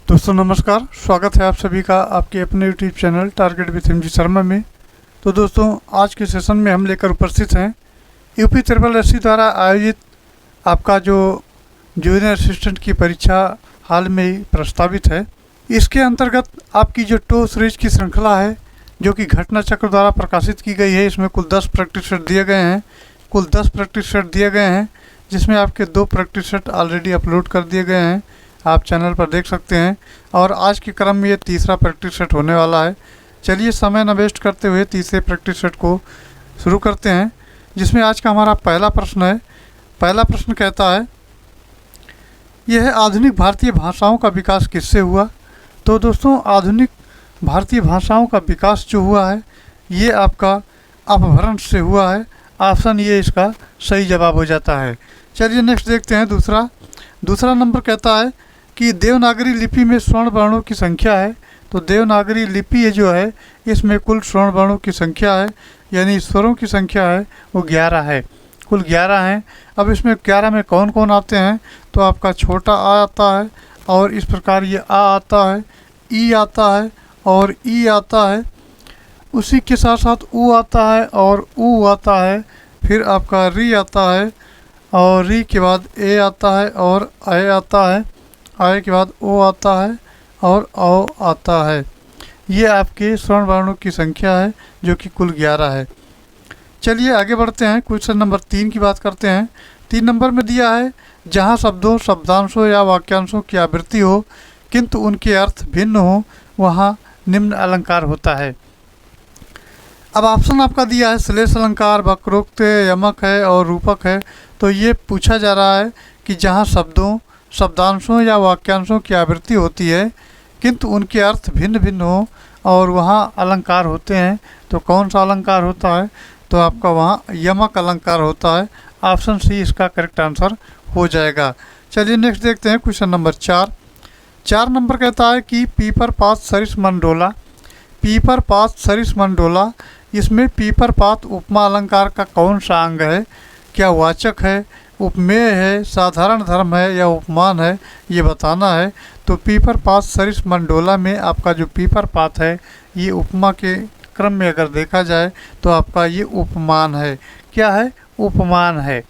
दोस्तों नमस्कार, स्वागत है आप सभी का आपके अपने YouTube channel target with MG Sharma में। तो दोस्तों आज के सेशन में हम लेकर उपस्थित हैं यूपी ट्रिपल एससी द्वारा आयोजित आपका जो जूनियर असिस्टेंट की परीक्षा हाल में ही प्रस्तावित है। इसके अंतर्गत आपकी जो टो सीरीज की श्रृंखला है जो कि घटना चक्र द्वारा प्रकाशित की गई है, इसमें कुल 10 प्रैक्टिस सेट दिए गए हैं। कुल 10 प्रैक्टिस सेट दिए गए हैं जिसमें आपके 2 प्रैक्टिस सेट ऑलरेडी अपलोड कर दिए गए हैं, आप चैनल पर देख सकते हैं। और आज के क्रम में ये तीसरा प्रैक्टिस सेट होने वाला है। चलिए समय न वेस्ट करते हुए तीसरे प्रैक्टिस सेट को शुरू करते हैं, जिसमें आज का हमारा पहला प्रश्न है। पहला प्रश्न कहता है, यह आधुनिक भारतीय भाषाओं का विकास किससे हुआ? तो दोस्तों आधुनिक भारतीय भाषाओं का विकास जो हुआ है ये आपका अपभ्रंश से हुआ है। ऑप्शन ये इसका सही जवाब हो जाता है। चलिए नेक्स्ट देखते हैं। दूसरा नंबर कहता है कि देवनागरी लिपि में स्वर्ण वर्णों की संख्या है। तो देवनागरी लिपि ये जो है इसमें कुल स्वर्ण वर्णों की संख्या है, यानी स्वरों की संख्या है वो 11 है, कुल 11 हैं। अब इसमें 11 में कौन कौन आते हैं? तो आपका छोटा आ आता है और इस प्रकार ये आ आता है, ई आता है और ई आता है। उसी के साथ साथ ऊ आता है और ऊ आता है। फिर आपका री आता है और री के बाद ए आता है और ए आता है। आय के बाद ओ आता है और औ आता है। ये आपके स्वर्ण वर्णों की संख्या है जो कि कुल 11 है। चलिए आगे बढ़ते हैं, क्वेश्चन नंबर 3 की बात करते हैं। 3 नंबर में दिया है, जहाँ शब्दों, शब्दांशों या वाक्यांशों की आवृत्ति हो किंतु उनके अर्थ भिन्न हो, वहाँ निम्न अलंकार होता है। अब ऑप्शन आपका दिया है श्लेष अलंकार, वक्रोक्त, यमक है और रूपक है। तो ये पूछा जा रहा है कि जहाँ शब्दों, शब्दांशों या वाक्यांशों की आवृत्ति होती है किंतु उनके अर्थ भिन्न भिन्न हो और वहाँ अलंकार होते हैं, तो कौन सा अलंकार होता है? तो आपका वहाँ यमक अलंकार होता है। ऑप्शन सी इसका करेक्ट आंसर हो जाएगा। चलिए नेक्स्ट देखते हैं, क्वेश्चन नंबर 4 नंबर कहता है कि पीपर पात सरिस मन डोला। पीपर पात सरिस मन डोला, इसमें पीपर पात उपमा अलंकार का कौन सा अंग है? क्या वाचक है, उपमेय है, साधारण धर्म है या उपमान है, ये बताना है। तो पीपर पात सरिस मंडोला में आपका जो पीपर पात है ये उपमा के क्रम में अगर देखा जाए तो आपका ये उपमान है। क्या है? उपमान है।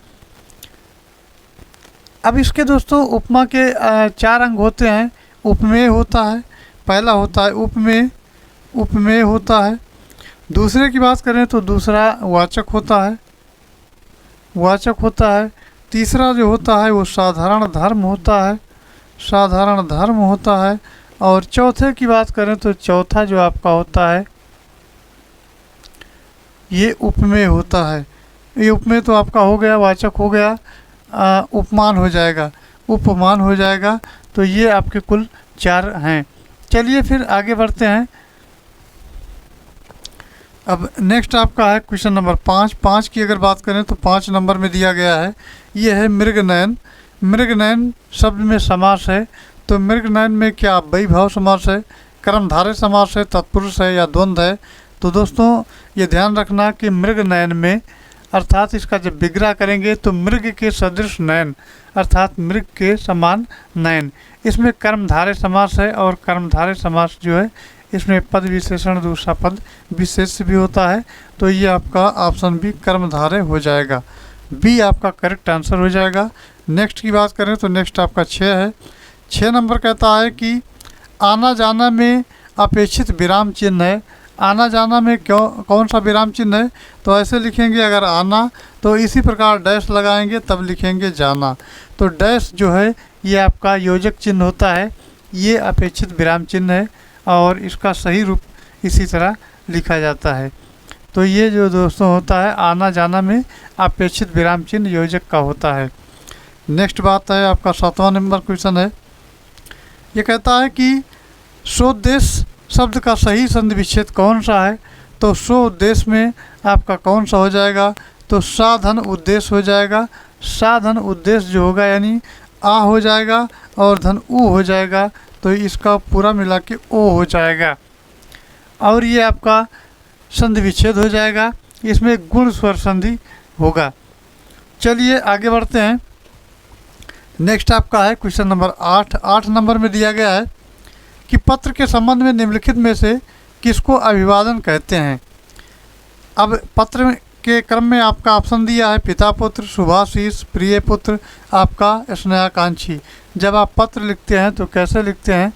अब इसके दोस्तों उपमा के 4 अंग होते हैं। उपमेय होता है, पहला होता है उपमेय, उपमेय होता है। दूसरे की बात करें तो दूसरा वाचक होता है, वाचक होता है। तीसरा जो होता है वो साधारण धर्म होता है, साधारण धर्म होता है। और चौथे की बात करें तो चौथा जो आपका होता है ये उपमेय होता है। ये उपमेय तो आपका हो गया, वाचक हो गया, उपमान हो जाएगा, उपमान हो जाएगा। तो ये आपके कुल 4 हैं। चलिए फिर आगे बढ़ते हैं। अब नेक्स्ट आपका है क्वेश्चन नंबर 5 की अगर बात करें तो 5 नंबर में दिया गया है, ये है मृगनयन। मृगनयन शब्द में समास है। तो मृगनयन में क्या अव्ययी भाव समास है, कर्मधारय समास है, तत्पुरुष है या द्वंद्व है? तो दोस्तों ये ध्यान रखना कि मृगनयन में अर्थात इसका जब विग्रह करेंगे तो मृग के सदृश नयन अर्थात मृग के समान नयन, इसमें कर्मधारय समास है। और कर्मधारय समास जो है इसमें पद विशेषण दूसरा पद विशेष भी होता है। तो ये आपका ऑप्शन बी कर्मधारय हो जाएगा, बी आपका करेक्ट आंसर हो जाएगा। नेक्स्ट की बात करें तो नेक्स्ट आपका 6 है। 6 नंबर कहता है कि आना जाना में अपेक्षित विराम चिन्ह है। आना जाना में कौन सा विराम चिन्ह है? तो ऐसे लिखेंगे, अगर आना तो इसी प्रकार डैश लगाएंगे तब लिखेंगे जाना। तो डैश जो है ये आपका योजक चिन्ह होता है, ये अपेक्षित विराम चिन्ह है और इसका सही रूप इसी तरह लिखा जाता है। तो ये जो दोस्तों होता है आना जाना में अपेक्षित विराम चिन्ह योजक का होता है। नेक्स्ट बात है आपका 7वां नंबर क्वेश्चन है। ये कहता है कि स्वोद्देश्य शब्द का सही संधि विच्छेद कौन सा है? तो स्वोद्देश्य में आपका कौन सा हो जाएगा? तो साधन उद्देश्य हो जाएगा। साधन उद्देश्य जो होगा यानी आ हो जाएगा और धन ऊ हो जाएगा, तो इसका पूरा मिला के ओ हो जाएगा और ये आपका संधि विच्छेद हो जाएगा। इसमें गुण स्वर संधि होगा। चलिए आगे बढ़ते हैं। नेक्स्ट आपका है क्वेश्चन नंबर 8 नंबर में दिया गया है कि पत्र के संबंध में निम्नलिखित में से किसको अभिवादन कहते हैं। अब पत्र के क्रम में आपका ऑप्शन दिया है पिता पुत्र, शुभाशीष, प्रिय पुत्र, आपका स्नेहाकांक्षी। जब आप पत्र लिखते हैं तो कैसे लिखते हैं,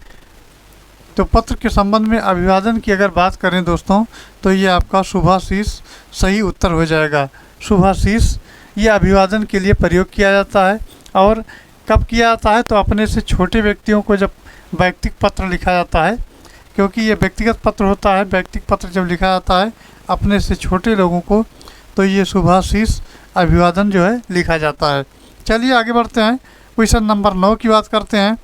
तो पत्र के संबंध में अभिवादन की अगर बात करें दोस्तों तो ये आपका शुभाशीष सही उत्तर हो जाएगा। शुभाशीष ये अभिवादन के लिए प्रयोग किया जाता है। और कब किया जाता है, तो अपने से छोटे व्यक्तियों को जब व्यक्तिगत पत्र लिखा जाता है, क्योंकि ये व्यक्तिगत पत्र होता है। व्यक्तिगत पत्र जब लिखा जाता है अपने से छोटे लोगों को, तो ये शुभाशीष अभिवादन जो है लिखा जाता है। चलिए आगे बढ़ते हैं, क्वेश्चन नंबर 9 की बात करते हैं।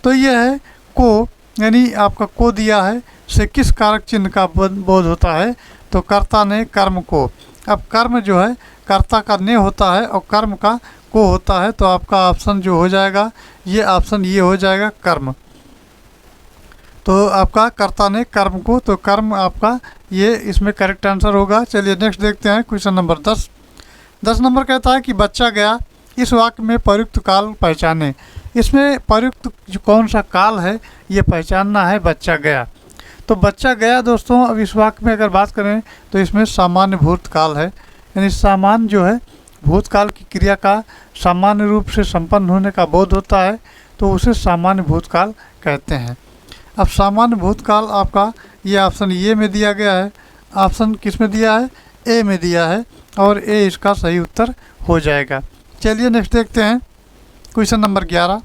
तो ये है को, यानी आपका को दिया है से किस कारक चिन्ह का बोध होता है, तो कर्ता ने कर्म को। अब कर्म जो है कर्ता का ने होता है और कर्म का को होता है, तो आपका ऑप्शन जो हो जाएगा ये ऑप्शन ये हो जाएगा कर्म। तो आपका कर्ता ने कर्म को, तो कर्म आपका ये इसमें करेक्ट आंसर होगा। चलिए नेक्स्ट देखते हैं, क्वेश्चन नंबर 10। 10 नंबर कहता है कि बच्चा गया, इस वाक्य में प्रयुक्त काल पहचाने। इसमें प्रयुक्त जो कौन सा काल है ये पहचानना है, बच्चा गया। तो बच्चा गया दोस्तों, अब इस वाक्य में अगर बात करें तो इसमें सामान्य भूतकाल है, यानी सामान्य जो है भूतकाल की क्रिया का सामान्य रूप से संपन्न होने का बोध होता है, तो उसे सामान्य भूतकाल कहते हैं। अब सामान्य भूतकाल आपका ये ऑप्शन ये में दिया गया है। ऑप्शन किस में दिया है, ए में दिया है, और ए इसका सही उत्तर हो जाएगा। चलिए नेक्स्ट देखते हैं, क्वेश्चन नंबर 11।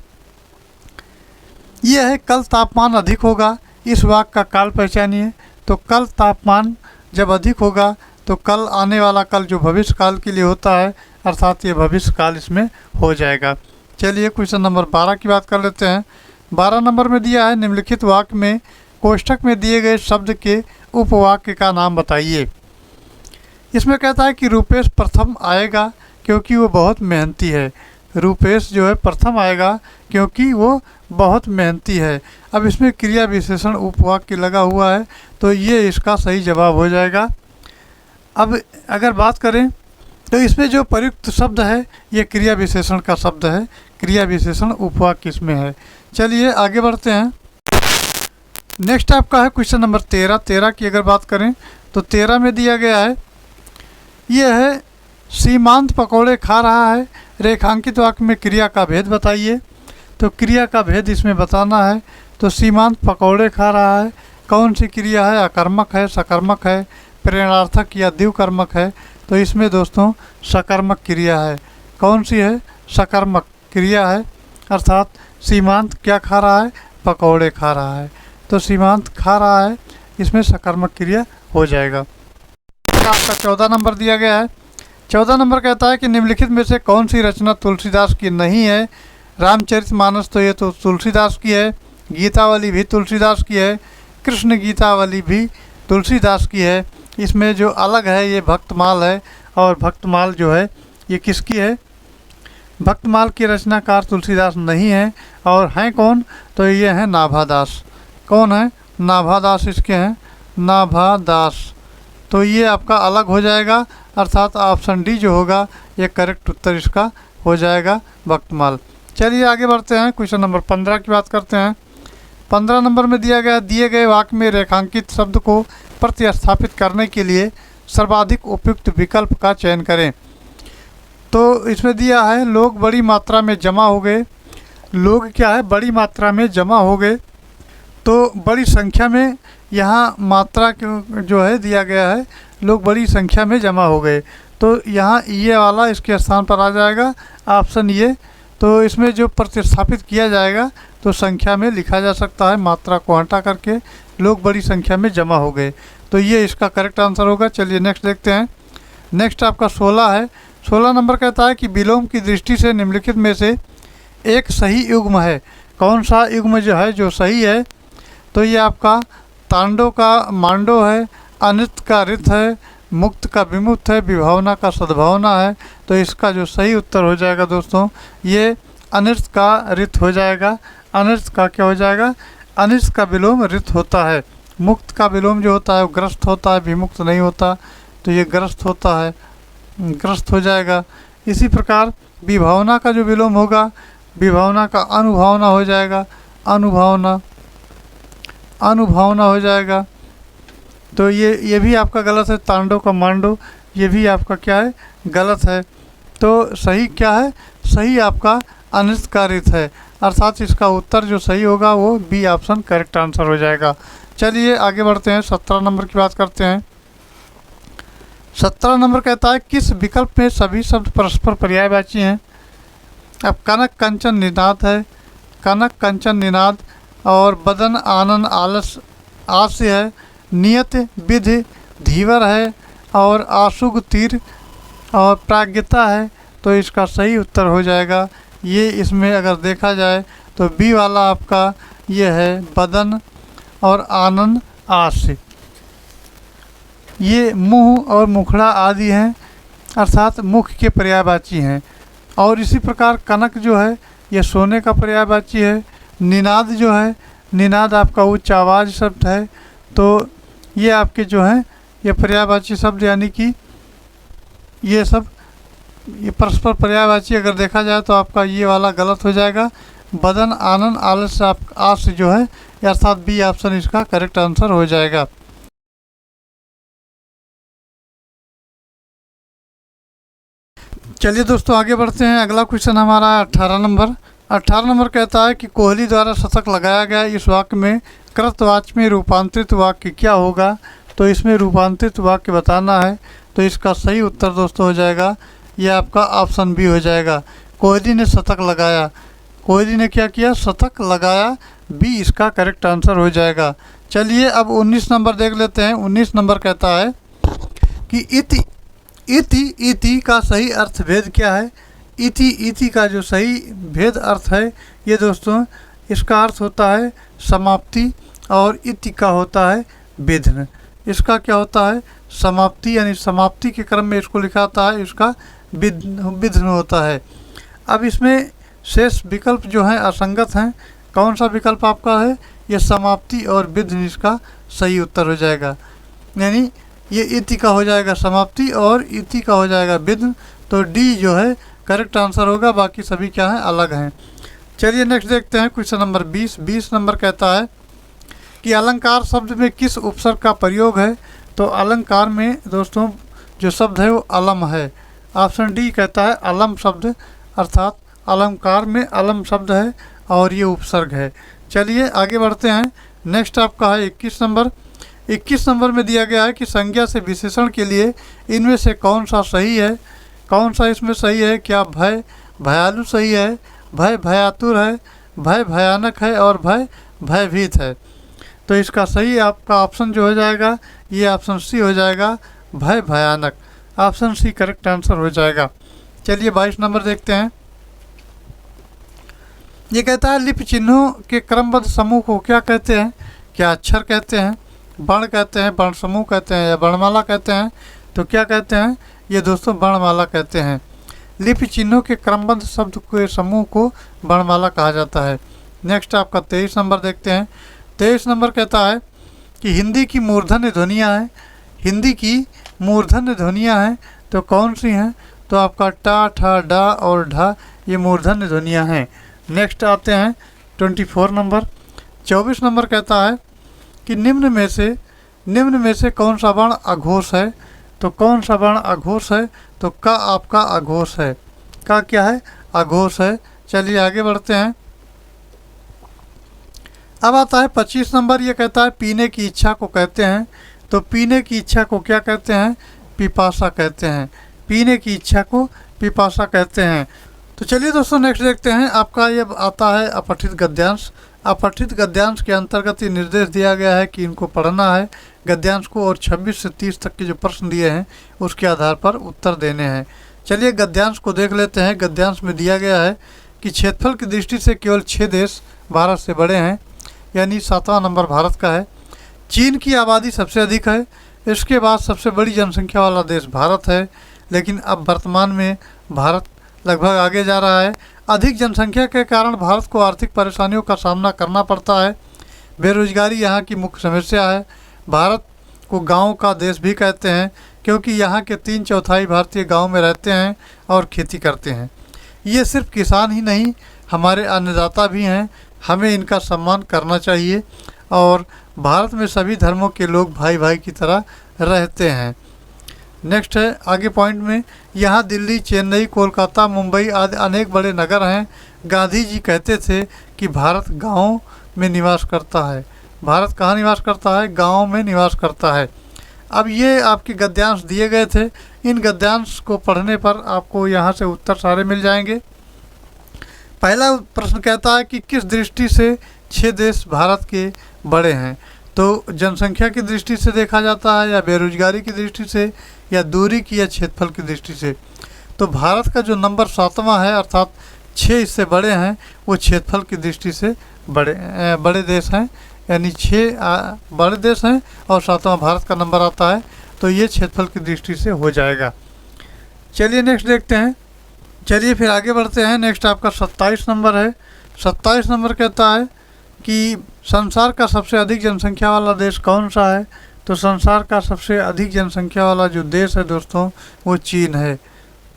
यह है कल तापमान अधिक होगा, इस वाक्य का काल पहचानिए। तो कल तापमान जब अधिक होगा तो कल आने वाला कल जो भविष्य काल के लिए होता है, अर्थात ये भविष्य काल इसमें हो जाएगा। चलिए क्वेश्चन नंबर 12 की बात कर लेते हैं। 12 नंबर में दिया है निम्नलिखित वाक्य में कोष्ठक में दिए गए शब्द के उपवाक्य का नाम बताइए। इसमें कहता है कि रूपेश प्रथम आएगा क्योंकि वो बहुत मेहनती है। रूपेश जो है प्रथम आएगा क्योंकि वो बहुत मेहनती है। अब इसमें क्रिया विशेषण उपवाक्य लगा हुआ है, तो ये इसका सही जवाब हो जाएगा। अब अगर बात करें तो इसमें जो प्रयुक्त शब्द है ये क्रिया विशेषण का शब्द है, क्रिया विशेषण उपवाक्य इसमें है। चलिए आगे बढ़ते हैं, नेक्स्ट आपका है क्वेश्चन नंबर 13। 13 की अगर बात करें तो 13 में दिया गया है, ये है सीमांत पकौड़े खा रहा है, रेखांकित वाक्य में क्रिया का भेद बताइए। तो क्रिया का भेद इसमें बताना है। तो सीमांत पकौड़े खा रहा है, कौन सी क्रिया है, अकर्मक है, सकर्मक है, प्रेरणार्थक या द्विकर्मक है। तो इसमें दोस्तों सकर्मक क्रिया है। कौन सी है, सकर्मक क्रिया है, अर्थात सीमांत क्या खा रहा है, पकौड़े खा रहा है। तो सीमांत खा रहा है, इसमें सकर्मक क्रिया हो जाएगा। आपका 14 नंबर दिया गया है। 14 नंबर कहता है कि निम्नलिखित में से कौन सी रचना तुलसीदास की नहीं है। रामचरितमानस तो ये तो तुलसीदास की है, गीतावली भी तुलसीदास की है, कृष्ण गीतावली भी तुलसीदास की है। इसमें जो अलग है ये भक्तमाल है, और भक्तमाल जो है ये किसकी है, भक्तमाल की रचनाकार तुलसीदास नहीं है। और हैं कौन, तो ये हैं नाभादास। कौन है, नाभादास इसके हैं, नाभादास। तो ये आपका अलग हो जाएगा, अर्थात ऑप्शन डी जो होगा ये करेक्ट उत्तर इसका हो जाएगा, भक्तमाल। चलिए आगे बढ़ते हैं, क्वेश्चन नंबर 15 की बात करते हैं। 15 नंबर में दिया गया, दिए गए वाक्य में रेखांकित शब्द को प्रतिस्थापित करने के लिए सर्वाधिक उपयुक्त विकल्प का चयन करें। तो इसमें दिया है लोग बड़ी मात्रा में जमा हो गए। लोग क्या है, बड़ी मात्रा में जमा हो गए। तो बड़ी संख्या में यहाँ मात्रा जो है दिया गया है, लोग बड़ी संख्या में जमा हो गए। तो यहाँ ये वाला इसके स्थान पर आ जाएगा, ऑप्शन ये। तो इसमें जो प्रतिस्थापित किया जाएगा तो संख्या में लिखा जा सकता है, मात्रा को हटा करके लोग बड़ी संख्या में जमा हो गए। तो ये इसका करेक्ट आंसर होगा। चलिए नेक्स्ट देखते हैं, नेक्स्ट आपका 16 है। 16 नंबर कहता है कि विलोम की दृष्टि से निम्नलिखित में से एक सही युग्म है। कौन सा युग्म जो है जो सही है, तो ये आपका तांडव का मांडो है, अनित का रित है, मुक्त का विमुक्त है, विभावना का सद्भावना है। तो इसका जो सही उत्तर हो जाएगा दोस्तों ये अनिर्त का रित हो जाएगा। अनिर्त का क्या हो जाएगा, अनिर्त का विलोम रित होता है। मुक्त का विलोम जो होता है वो ग्रस्त होता है, विमुक्त नहीं होता। तो ये ग्रस्त होता है, ग्रस्त हो जाएगा। इसी प्रकार विभावना का जो विलोम होगा, विभावना का अनुभावना हो जाएगा, अनुभावना। अनुभावना हो जाएगा। तो ये भी आपका गलत है। तांडव का मांडव, ये भी आपका क्या है, गलत है। तो सही क्या है, सही आपका अनिष्कारित है, अर्थात इसका उत्तर जो सही होगा वो बी ऑप्शन करेक्ट आंसर हो जाएगा। चलिए आगे बढ़ते हैं, 17 नंबर की बात करते हैं। 17 नंबर कहता है किस विकल्प में सभी शब्द परस्पर पर्यायवाची हैं। अब कनक कंचन निनाद है, कनक कंचन निनाद, और बदन आनंद आलस आस्य है, नियत विधि धीवर है, और आशुग तीर और प्राज्ञता है। तो इसका सही उत्तर हो जाएगा ये, इसमें अगर देखा जाए तो बी वाला आपका ये है, बदन और आनंद आस्य। ये मुंह और मुखड़ा आदि हैं, अर्थात मुख के पर्यायवाची हैं। और इसी प्रकार कनक जो है ये सोने का पर्यायवाची है। निनाद जो है, निनाद आपका उच्च आवाज़ शब्द है। तो ये आपके जो हैं ये पर्यायवाची शब्द, यानी कि ये सब ये परस्पर पर्यायवाची अगर देखा जाए तो आपका ये वाला गलत हो जाएगा। बदन आनंद आलस आप आस जो है, अर्थात बी ऑप्शन इसका करेक्ट आंसर हो जाएगा। चलिए दोस्तों आगे बढ़ते हैं। अगला क्वेश्चन हमारा 18 नंबर। 18 नंबर कहता है कि कोहली द्वारा शतक लगाया गया इस वाक्य में कृतवाच्य में रूपांतरित वाक्य क्या होगा। तो इसमें रूपांतरित वाक्य बताना है। तो इसका सही उत्तर दोस्तों हो जाएगा ये आपका ऑप्शन बी हो जाएगा। कोहली ने शतक लगाया, कोहली ने क्या किया, शतक लगाया, बी इसका करेक्ट आंसर हो जाएगा। चलिए अब 19 नंबर देख लेते हैं। 19 नंबर कहता है कि इति इति इति का सही अर्थ भेद क्या है। इति इति का जो सही भेद अर्थ है ये दोस्तों, इसका अर्थ होता है समाप्ति, और इति का होता है विघ्न। इसका क्या होता है, समाप्ति, यानी समाप्ति के क्रम में इसको लिखा आता है, इसका विघ्न होता है। अब इसमें शेष विकल्प जो हैं असंगत हैं। कौन सा विकल्प आपका है, ये समाप्ति और विघ्न इसका सही उत्तर हो जाएगा। यानी ये इति का हो जाएगा समाप्ति और इति का हो जाएगा विघ्न। तो डी जो है करेक्ट आंसर होगा, बाकी सभी क्या हैं, अलग हैं। चलिए नेक्स्ट देखते हैं क्वेश्चन नंबर 20। 20 नंबर कहता है कि अलंकार शब्द में किस उपसर्ग का प्रयोग है। तो अलंकार में दोस्तों जो शब्द है वो अलम है। ऑप्शन डी कहता है अलम शब्द, अर्थात अलंकार में अलम शब्द है और ये उपसर्ग है। चलिए आगे बढ़ते हैं। नेक्स्ट आपका है 21 नंबर। 21 नंबर में दिया गया है कि संज्ञा से विशेषण के लिए इनमें से कौन सा सही है। कौन सा इसमें सही है, क्या भय भयालु सही है, भय भयातुर है, भय भयानक है, और भय भयभीत है। तो इसका सही आपका ऑप्शन जो हो जाएगा ये ऑप्शन सी हो जाएगा, भय भयानक। ऑप्शन सी करेक्ट आंसर हो जाएगा। चलिए 22 नंबर देखते हैं। ये कहता है लिपि चिन्हों के क्रमबद्ध समूह को क्या कहते हैं। क्या अक्षर कहते हैं, वर्ण कहते हैं, वर्ण समूह कहते हैं, या वर्णमाला कहते हैं। तो क्या कहते हैं ये दोस्तों, वर्णमाला कहते हैं। लिपि चिन्हों के क्रमबद्ध शब्द के समूह को वर्णमाला कहा जाता है। नेक्स्ट आपका 23 नंबर देखते हैं। 23 नंबर कहता है कि हिंदी की मूर्धन्य ध्वनियाँ हैं। हिंदी की मूर्धन्य ध्वनियाँ हैं तो कौन सी हैं। तो आपका टा ठा डा और ढा ये मूर्धन्य ध्वनियाँ हैं। नेक्स्ट आते हैं 24 नंबर। 24 नंबर कहता है कि निम्न में से कौन सा वर्ण अघोष है। तो कौन सा वर्ण अघोष है। तो का आपका अघोष है, का क्या है, अघोष है। चलिए आगे बढ़ते हैं। अब आता है 25 नंबर। ये कहता है पीने की इच्छा को कहते हैं। तो पीने की इच्छा को क्या कहते हैं, पिपासा कहते हैं। पीने की इच्छा को पिपासा कहते हैं। तो चलिए दोस्तों नेक्स्ट देखते हैं। आपका ये आता है अपठित गद्यांश। अपठित गद्यांश के अंतर्गत ये निर्देश दिया गया है कि इनको पढ़ना है गद्यांश को, और 26 से 30 तक के जो प्रश्न दिए हैं उसके आधार पर उत्तर देने हैं। चलिए गद्यांश को देख लेते हैं। गद्यांश में दिया गया है कि क्षेत्रफल की दृष्टि से केवल 6 देश भारत से बड़े हैं, यानी 7वां नंबर भारत का है। चीन की आबादी सबसे अधिक है। इसके बाद सबसे बड़ी जनसंख्या वाला देश भारत है, लेकिन अब वर्तमान में भारत लगभग आगे जा रहा है। अधिक जनसंख्या के कारण भारत को आर्थिक परेशानियों का सामना करना पड़ता है। बेरोजगारी यहाँ की मुख्य समस्या है। भारत को गाँव का देश भी कहते हैं क्योंकि यहाँ के 3/4 भारतीय गाँव में रहते हैं और खेती करते हैं। ये सिर्फ किसान ही नहीं, हमारे अन्नदाता भी हैं। हमें इनका सम्मान करना चाहिए। और भारत में सभी धर्मों के लोग भाई भाई की तरह रहते हैं। नेक्स्ट है आगे पॉइंट में, यहाँ दिल्ली, चेन्नई, कोलकाता, मुंबई आदि अनेक बड़े नगर हैं। गांधी जी कहते थे कि भारत गाँव में निवास करता है। भारत कहाँ निवास करता है? गाँव में निवास करता है। अब ये आपके गद्यांश दिए गए थे, इन गद्यांश को पढ़ने पर आपको यहाँ से उत्तर सारे मिल जाएंगे। पहला प्रश्न कहता है कि किस दृष्टि से 6 देश भारत के बड़े हैं? तो जनसंख्या की दृष्टि से देखा जाता है, या बेरोजगारी की दृष्टि से, या दूरी की, या क्षेत्रफल की दृष्टि से। तो भारत का जो नंबर 7वां है, अर्थात 6 इससे बड़े हैं, वो क्षेत्रफल की दृष्टि से बड़े देश हैं, यानी 6 बड़े देश हैं और 7वां भारत का नंबर आता है, तो ये क्षेत्रफल की दृष्टि से हो जाएगा। चलिए नेक्स्ट देखते हैं। चलिए फिर आगे बढ़ते हैं। नेक्स्ट आपका 27 नंबर है। 27 नंबर कहता है कि संसार का सबसे अधिक जनसंख्या वाला देश कौन सा है? तो संसार का सबसे अधिक जनसंख्या वाला जो देश है दोस्तों, वो चीन है।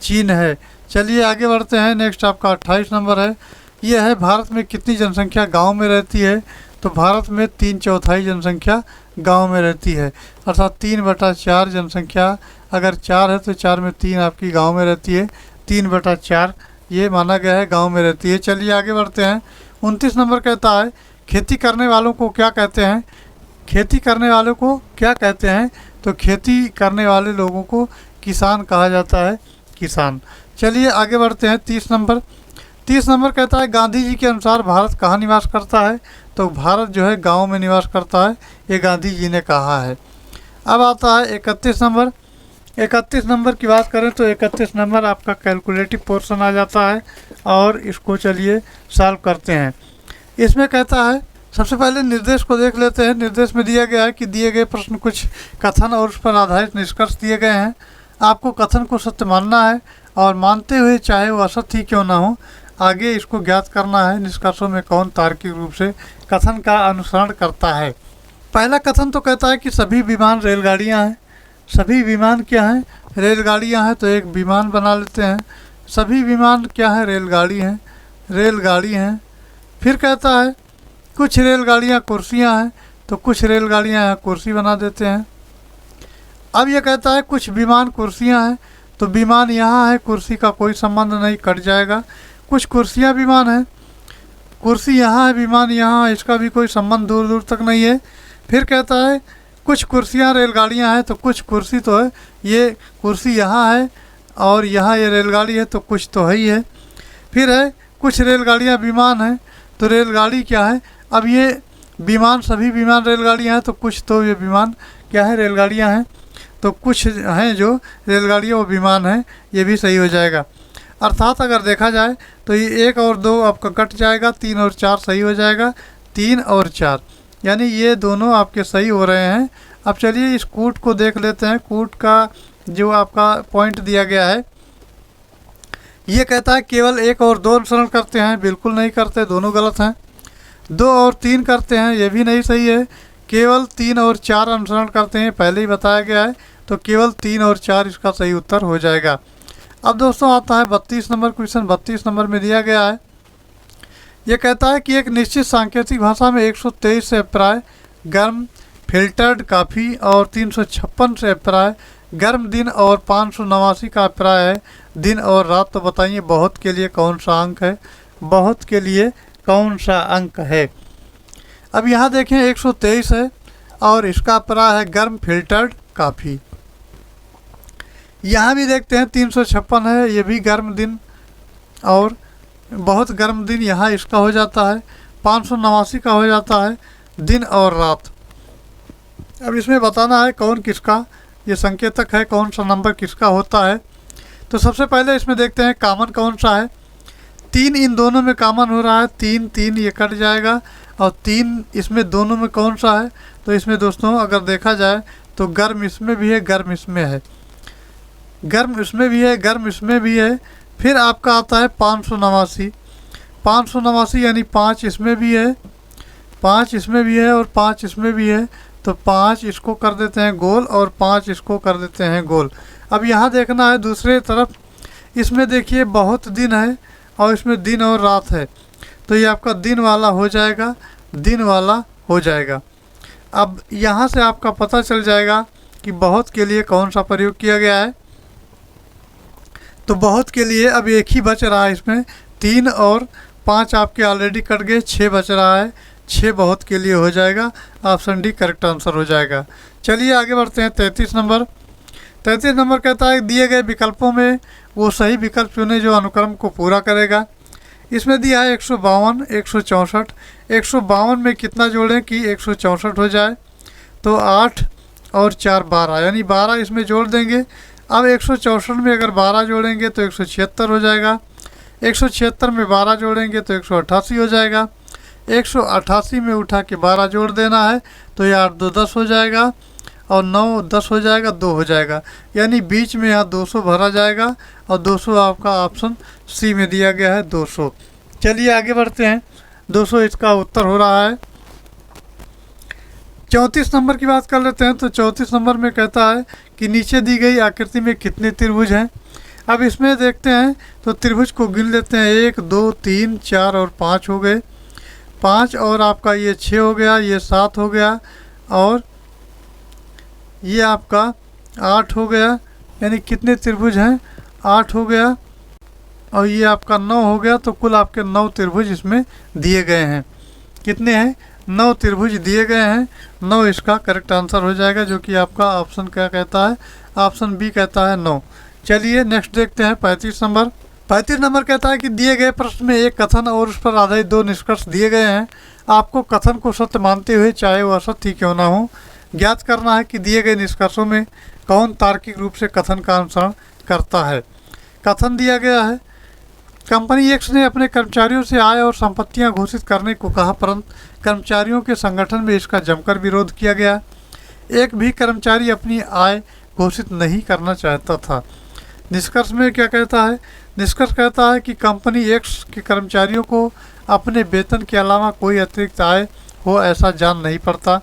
चीन है। चलिए आगे बढ़ते हैं। नेक्स्ट आपका 28 नंबर है। यह है भारत में कितनी जनसंख्या गांव में रहती है? तो भारत में 3/4 जनसंख्या गांव में रहती है, अर्थात 3/4 जनसंख्या अगर 4 है तो 4 में 3 आपकी गांव में रहती है। 3/4 ये माना गया है गांव में रहती है। चलिए आगे बढ़ते हैं। 29 नंबर कहता है खेती करने वालों को क्या कहते हैं? खेती करने वालों को क्या कहते हैं? तो खेती करने वाले लोगों को किसान कहा जाता है, किसान। चलिए आगे बढ़ते हैं। 30 नंबर। 30 नंबर कहता है गांधी जी के अनुसार भारत कहाँ निवास करता है? तो भारत जो है गांव में निवास करता है, ये गांधी जी ने कहा है। अब आता है 31 नंबर। 31 नंबर की बात करें तो 31 नंबर आपका कैलकुलेटिव पोर्शन आ जाता है, और इसको चलिए सॉल्व करते हैं। इसमें कहता है, सबसे पहले निर्देश को देख लेते हैं। निर्देश में दिया गया है कि दिए गए प्रश्न कुछ कथन और उस पर आधारित निष्कर्ष दिए गए हैं। आपको कथन को सत्य मानना है, और मानते हुए चाहे वो असत्य ही क्यों ना हो, आगे इसको ज्ञात करना है निष्कर्षों में कौन तार्किक रूप से कथन का अनुसरण करता है। पहला कथन तो कहता है कि सभी विमान रेलगाड़ियाँ हैं। सभी विमान क्या हैं? रेलगाड़ियाँ हैं। तो एक विमान बना लेते हैं। सभी विमान क्या है? रेलगाड़ी हैं, रेलगाड़ी हैं। फिर कहता है कुछ रेलगाड़ियाँ कुर्सियाँ हैं। तो कुछ रेलगाड़ियाँ यहाँ कुर्सी बना देते हैं। अब यह कहता है कुछ विमान कुर्सियाँ हैं। तो विमान यहाँ है, कुर्सी का कोई संबंध नहीं, कट जाएगा। कुछ कुर्सियाँ विमान हैं, कुर्सी यहाँ है, विमान यहाँ है, इसका भी कोई संबंध दूर दूर तक नहीं है। फिर कहता है कुछ कुर्सियाँ रेलगाड़ियाँ हैं। तो कुछ कुर्सी तो है, ये कुर्सी यहाँ है और यहाँ ये रेलगाड़ी है, तो कुछ तो है ही है। फिर है कुछ रेलगाड़ियाँ विमान हैं। तो रेलगाड़ी क्या है? अब ये विमान, सभी विमान रेलगाड़ियाँ हैं, तो कुछ तो ये विमान क्या है? रेलगाड़ियाँ हैं। तो कुछ हैं जो रेलगाड़ियाँ वो विमान हैं, ये भी सही हो जाएगा। अर्थात अगर देखा जाए तो ये 1 और 2 आपका कट जाएगा, 3 और 4 सही हो जाएगा। 3 और 4 यानी ये दोनों आपके सही हो रहे हैं। अब चलिए इस कूट को देख लेते हैं। कूट का जो आपका पॉइंट दिया गया है, ये कहता है केवल 1 और 2 अनुसरण करते हैं। बिल्कुल नहीं करते, दोनों गलत हैं। 2 और 3 करते हैं, ये भी नहीं सही है। केवल 3 और 4 अनुसरण करते हैं, पहले ही बताया गया है। तो केवल 3 और 4 इसका सही उत्तर हो जाएगा। अब दोस्तों आता है 32 नंबर क्वेश्चन। 32 नंबर में दिया गया है, ये कहता है कि एक निश्चित सांकेतिक भाषा में 123 से प्राय गर्म फिल्टर्ड काफ़ी और 356 से प्राय गर्म दिन और 589 का प्राय है दिन और रात। तो बताइए बहुत के लिए कौन सा अंक है? बहुत के लिए कौन सा अंक है? अब यहाँ देखें 123 है और इसका प्राय है गर्म फिल्टर्ड काफ़ी। यहाँ भी देखते हैं 356 है, ये भी गर्म दिन और बहुत गर्म दिन, यहाँ इसका हो जाता है। 589 का हो जाता है दिन और रात। अब इसमें बताना है कौन किसका ये संकेतक है, कौन सा नंबर किसका होता है। तो सबसे पहले इसमें देखते हैं कॉमन कौन सा है। 3 इन दोनों में कॉमन हो रहा है, 3 ये कट जाएगा। और 3 इसमें दोनों में कौन सा है? तो इसमें दोस्तों अगर देखा जाए तो गर्म इसमें भी है, गर्म इसमें है, गर्म इसमें भी है, गर्म इसमें भी है। फिर आपका आता है 589। 589 यानी 5 इसमें भी है, 5 इसमें भी है और 5 इसमें भी है। तो 5 इसको कर देते हैं गोल और 5 इसको कर देते हैं गोल। अब यहाँ देखना है दूसरे तरफ, इसमें देखिए बहुत दिन है और इसमें दिन और रात है। तो ये आपका दिन वाला हो जाएगा, दिन वाला हो जाएगा। अब यहाँ से आपका पता चल जाएगा कि बहुत के लिए कौन सा प्रयोग किया गया है। तो बहुत के लिए अब एक ही बच रहा है, इसमें 3 और 5 आपके ऑलरेडी कट गए, 6 बच रहा है, 6 बहुत के लिए हो जाएगा। ऑप्शन डी करेक्ट आंसर हो जाएगा। चलिए आगे बढ़ते हैं। 33 नंबर। 33 नंबर कहता है दिए गए विकल्पों में वो सही विकल्प चुने जो अनुक्रम को पूरा करेगा। इसमें दिया है 152, 164। 152 में कितना जोड़ें कि 164 हो जाए, तो 8 और 4 12, यानी 12 इसमें जोड़ देंगे। अब 164 में अगर 12 जोड़ेंगे तो 176 हो जाएगा। 176 में 12 जोड़ेंगे तो 188 हो जाएगा। 188 में उठा के 12 जोड़ देना है, तो ये 8 2 10 हो जाएगा, और 9 10 हो जाएगा, 2 हो जाएगा, यानी बीच में यहाँ 200 भरा जाएगा, और 200 आपका ऑप्शन सी में दिया गया है, 200। चलिए आगे बढ़ते हैं। 200 इसका उत्तर हो रहा है। 34 नंबर की बात कर लेते हैं। तो 34 नंबर में कहता है कि नीचे दी गई आकृति में कितने त्रिभुज हैं। अब इसमें देखते हैं तो त्रिभुज को गिन लेते हैं। 1 2 3 4 और 5 हो गए। 5 और आपका ये 6 हो गया, ये 7 हो गया, और ये आपका 8 हो गया, यानी कितने त्रिभुज हैं, 8 हो गया, और ये आपका 9 हो गया। तो कुल आपके 9 त्रिभुज इसमें दिए गए हैं। कितने हैं, 9 त्रिभुज दिए गए हैं। 9 इसका करेक्ट आंसर हो जाएगा, जो कि आपका ऑप्शन क्या कहता है, ऑप्शन बी कहता है 9। चलिए नेक्स्ट देखते हैं। 35 नंबर। 35 नंबर कहता है कि दिए गए प्रश्न में एक कथन और उस पर आधारित 2 निष्कर्ष दिए गए हैं। आपको कथन को सत्य मानते हुए चाहे वह असत्य क्यों ना हो ज्ञात करना है कि दिए गए निष्कर्षों में कौन तार्किक रूप से कथन का अनुसरण करता है। कथन दिया गया है, कंपनी एक्स ने अपने कर्मचारियों से आय और संपत्तियां घोषित करने को कहा, परंतु कर्मचारियों के संगठन में इसका जमकर विरोध किया गया। एक भी कर्मचारी अपनी आय घोषित नहीं करना चाहता था। निष्कर्ष में क्या कहता है, निष्कर्ष कहता है कि कंपनी एक्स के कर्मचारियों को अपने वेतन के अलावा कोई अतिरिक्त आय हो ऐसा जान नहीं पड़ता।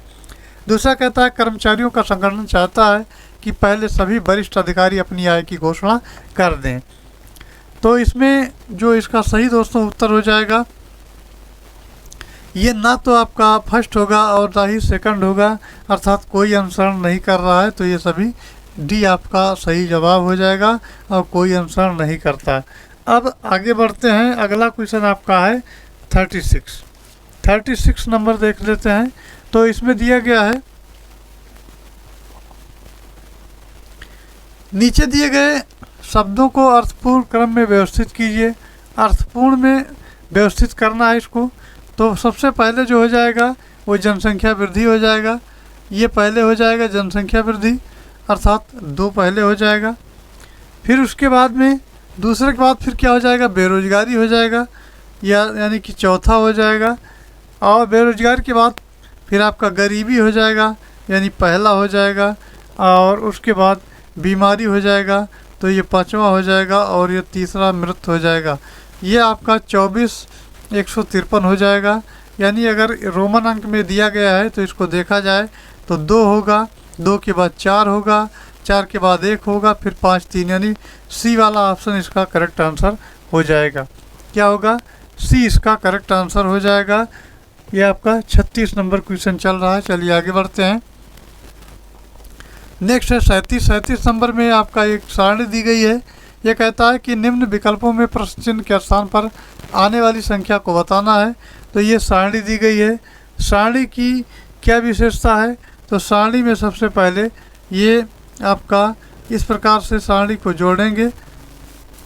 दूसरा कहता है कर्मचारियों का संगठन चाहता है कि पहले सभी वरिष्ठ अधिकारी अपनी आय की घोषणा कर दें। तो इसमें जो इसका सही दोस्तों उत्तर हो जाएगा, ये ना तो आपका फर्स्ट होगा और ना ही सेकंड होगा, अर्थात कोई अनुसरण नहीं कर रहा है। तो ये सभी डी आपका सही जवाब हो जाएगा, और कोई अनुसरण नहीं करता। अब आगे बढ़ते हैं। अगला क्वेश्चन आपका है 36। 36 नंबर देख लेते हैं। तो इसमें दिया गया है, नीचे दिए गए शब्दों को अर्थपूर्ण क्रम में व्यवस्थित कीजिए। अर्थपूर्ण में व्यवस्थित करना है इसको। तो सबसे पहले जो हो जाएगा वो जनसंख्या वृद्धि हो जाएगा। ये पहले हो जाएगा जनसंख्या वृद्धि, अर्थात 2 पहले हो जाएगा। फिर उसके बाद में दूसरे के बाद फिर क्या हो जाएगा, बेरोजगारी हो जाएगा, यानी कि चौथा हो जाएगा। और बेरोजगारी के बाद फिर आपका गरीबी हो जाएगा, यानी पहला हो जाएगा। और उसके बाद बीमारी हो जाएगा, तो ये 5वां हो जाएगा। और ये तीसरा मृत्यु हो जाएगा। ये आपका 24 153 हो जाएगा। यानी अगर रोमन अंक में दिया गया है तो इसको देखा जाए तो 2 होगा, 2 के बाद 4 होगा, 4 के बाद 1 होगा, फिर 5 3, यानी सी वाला ऑप्शन इसका करेक्ट आंसर हो जाएगा। क्या होगा, सी इसका करेक्ट आंसर हो जाएगा। ये आपका 36 नंबर क्वेश्चन चल रहा है। चलिए आगे बढ़ते हैं। नेक्स्ट है 37। 37 नंबर में आपका एक सारणी दी गई है। ये कहता है कि निम्न विकल्पों में प्रश्न चिन्ह के स्थान पर आने वाली संख्या को बताना है। तो ये सारणी दी गई है। सारणी की क्या विशेषता है, तो सारणी में सबसे पहले ये आपका इस प्रकार से सारणी को जोड़ेंगे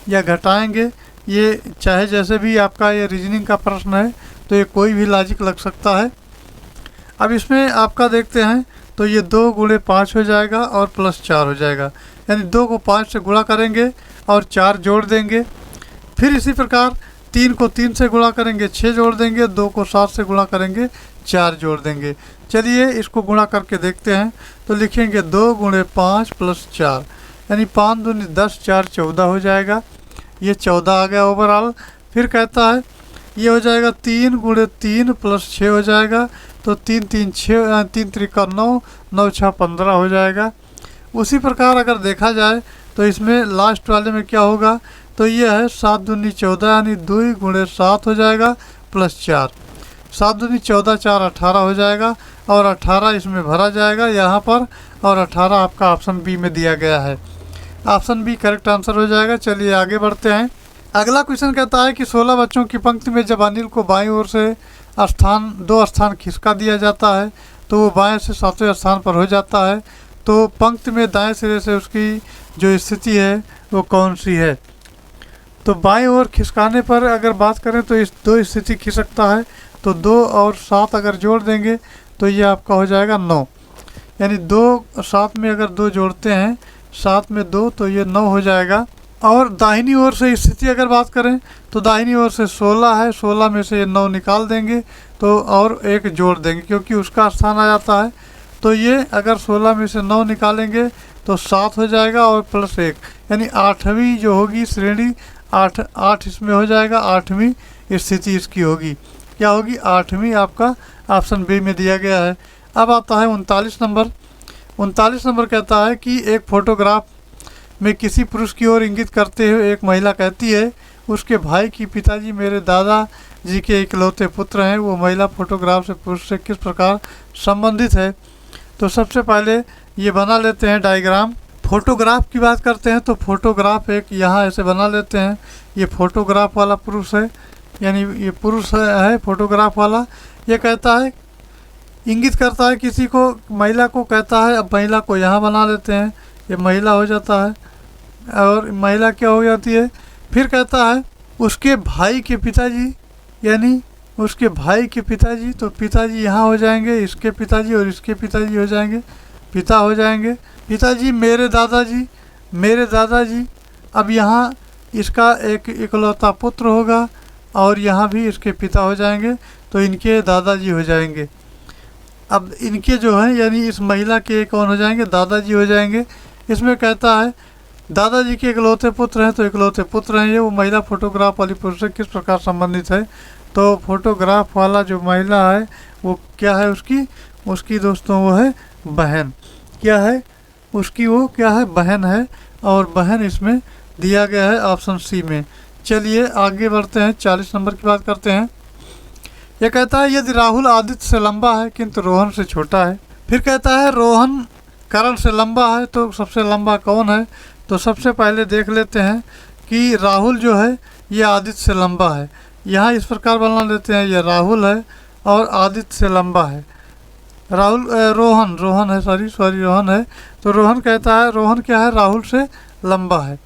या घटाएंगे। ये चाहे जैसे भी आपका ये रीजनिंग का प्रश्न है, तो ये कोई भी लॉजिक लग सकता है। अब इसमें आपका देखते हैं तो ये 2 गुणे 5 हो जाएगा और प्लस 4 हो जाएगा, यानी 2 को 5 से गुणा करेंगे और 4 जोड़ देंगे। फिर इसी प्रकार 3 को 3 से गुणा करेंगे, 6 जोड़ देंगे। 2 को 7 से गुणा करेंगे, 4 जोड़ देंगे। चलिए इसको गुणा करके देखते हैं। तो लिखेंगे 2 गुणे 5 प्लस 4, यानी 5 दूनी 10, 4 14 हो जाएगा। ये 14 आ गया ओवरऑल। फिर कहता है ये हो जाएगा 3 गुणे 3 प्लस 6 हो जाएगा। तो 3 3 6, 3 त्रिका 9, 9 6 15 हो जाएगा। उसी प्रकार अगर देखा जाए तो इसमें लास्ट वाले में क्या होगा, तो ये है 7 दूनी 14, यानी 2 गुणे 7 हो जाएगा प्लस 4। 7 दूनी 14, 4 18 हो जाएगा और 18 इसमें भरा जाएगा यहाँ पर, और 18 आपका ऑप्शन बी में दिया गया है। ऑप्शन बी करेक्ट आंसर हो जाएगा। चलिए आगे बढ़ते हैं। अगला क्वेश्चन कहता है कि 16 बच्चों की पंक्ति में जब अनिल को बाईं ओर से दो स्थान खिसका दिया जाता है तो वो बाएं से 7वें स्थान पर हो जाता है, तो पंक्ति में दाएं सिरे से उसकी जो स्थिति है वो कौन सी है। तो बाईं ओर खिसकाने पर अगर बात करें तो इस 2 स्थिति खिसकता है, तो 2 और 7 अगर जोड़ देंगे तो ये आपका हो जाएगा 9, यानी 2 7 में अगर 2 जोड़ते हैं 7 में 2 तो ये 9 हो जाएगा। और दाहिनी ओर से स्थिति अगर बात करें तो दाहिनी ओर से 16 है, 16 में से ये 9 निकाल देंगे तो और 1 जोड़ देंगे क्योंकि उसका स्थान आ जाता है, तो ये अगर 16 में से 9 निकालेंगे तो 7 हो जाएगा और प्लस 1, यानी 8वीं जो होगी श्रेणी 8 इसमें हो जाएगा। 8वीं स्थिति इसकी होगी, क्या होगी 8वीं, आपका ऑप्शन बी में दिया गया है। अब आता है 39 नंबर। 39 नंबर कहता है कि एक फोटोग्राफ में किसी पुरुष की ओर इंगित करते हुए एक महिला कहती है उसके भाई की पिताजी मेरे दादा जी के इकलौते पुत्र हैं। वो महिला फोटोग्राफ से पुरुष से किस प्रकार संबंधित है। तो सबसे पहले ये बना लेते हैं डायग्राम। फोटोग्राफ की बात करते हैं तो फोटोग्राफ एक यहाँ ऐसे बना लेते हैं। ये फोटोग्राफ वाला पुरुष है, यानी ये पुरुष है फोटोग्राफ वाला। ये कहता है इंगित करता है किसी को, महिला को कहता है। अब महिला को यहाँ बना लेते हैं, ये महिला हो जाता है और महिला क्या हो जाती है। फिर कहता है उसके भाई के पिताजी, यानी उसके भाई के पिताजी, तो पिताजी यहाँ हो जाएंगे, इसके पिताजी और इसके पिताजी हो जाएंगे, पिता हो जाएंगे। पिताजी मेरे दादाजी। अब यहाँ इसका एक इकलौता पुत्र होगा और यहाँ भी इसके पिता हो जाएंगे, तो इनके दादाजी हो जाएंगे। अब इनके जो हैं यानी इस महिला के कौन हो जाएंगे, दादाजी हो जाएंगे। इसमें कहता है दादाजी के इकलौते पुत्र हैं, तो इकलौते पुत्र हैं ये। वो महिला फोटोग्राफ वाली पुरुष से किस प्रकार संबंधित है। तो फोटोग्राफ वाला जो महिला है वो क्या है, उसकी दोस्तों वो है बहन। क्या है उसकी, वो क्या है, बहन है, और बहन इसमें दिया गया है ऑप्शन सी में। चलिए आगे बढ़ते हैं, 40 नंबर की बात करते हैं। यह कहता है यदि राहुल आदित्य से लंबा है किंतु रोहन से छोटा है। फिर कहता है रोहन करण से लंबा है, तो सबसे लंबा कौन है। तो सबसे पहले देख लेते हैं कि राहुल जो है ये आदित्य से लंबा है। यहाँ इस प्रकार बना लेते हैं, ये राहुल है और आदित्य से लंबा है। रोहन है, सॉरी रोहन है। तो रोहन कहता है रोहन क्या है, राहुल से लंबा है,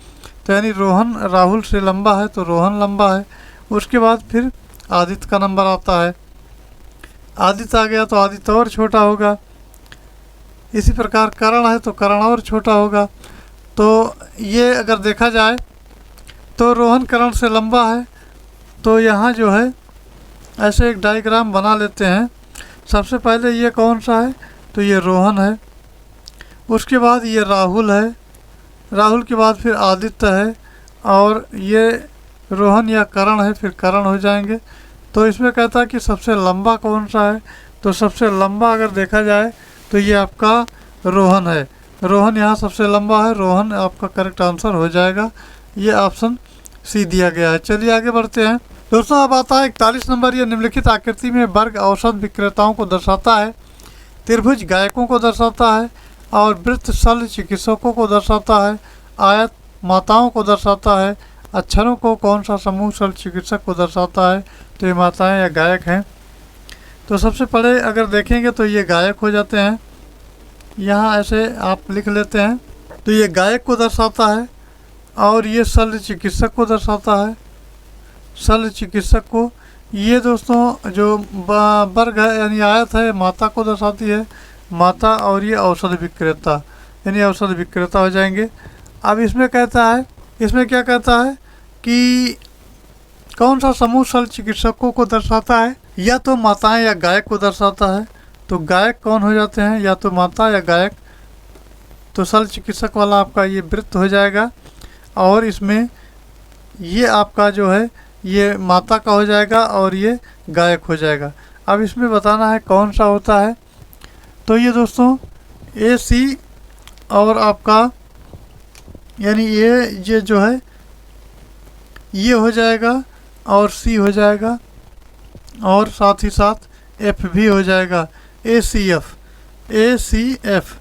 तो यानी रोहन राहुल से लंबा है तो रोहन लंबा है। उसके बाद फिर आदित्य का नंबर आता है, आदित्य आ गया तो आदित्य और छोटा होगा। इसी प्रकार करण है तो करण और छोटा होगा। तो ये अगर देखा जाए तो रोहन करण से लंबा है, तो यहाँ जो है ऐसे एक डायग्राम बना लेते हैं। सबसे पहले ये कौन सा है, तो ये रोहन है। उसके बाद ये राहुल है, राहुल के बाद फिर आदित्य है, और ये रोहन या करण है, फिर करण हो जाएंगे। तो इसमें कहता है कि सबसे लंबा कौन सा है, तो सबसे लंबा अगर देखा जाए तो ये आपका रोहन है। रोहन यहाँ सबसे लंबा है, रोहन आपका करेक्ट आंसर हो जाएगा। ये ऑप्शन सी दिया गया है। चलिए आगे बढ़ते हैं दोस्तों। अब आता है 41 नंबर। ये निम्नलिखित आकृति में वर्ग औसत विक्रेताओं को दर्शाता है, त्रिभुज गायकों को दर्शाता है, और वृत्त शल्य चिकित्सकों को दर्शाता है, आयत माताओं को दर्शाता है। अक्षरों को कौन सा समूह शल्य चिकित्सक को दर्शाता है, तो ये माताएं या गायक हैं। तो सबसे पहले अगर देखेंगे तो ये गायक हो जाते हैं, यहाँ ऐसे आप लिख लेते हैं। तो ये गायक को दर्शाता है और ये शल्य चिकित्सक को दर्शाता है, शल्य चिकित्सक को। ये दोस्तों जो वर्ग है यानी आयत है माता को दर्शाती है, माता, और ये औषध विक्रेता यानी औषध विक्रेता हो जाएंगे। अब इसमें कहता है, इसमें क्या कहता है कि कौन सा समूह शल्य चिकित्सकों को दर्शाता है, या तो माताएं या गायक को दर्शाता है। तो गायक कौन हो जाते हैं, या तो माता या गायक। तो शल्य चिकित्सक वाला आपका ये वृत्त हो जाएगा, और इसमें ये आपका जो है ये माता का हो जाएगा और ये गायक हो जाएगा। अब इसमें बताना है कौन सा होता है। तो ये दोस्तों ए सी और आपका यानी ये जो है ये हो जाएगा और सी हो जाएगा, और साथ ही साथ एफ भी हो जाएगा, ए सी एफ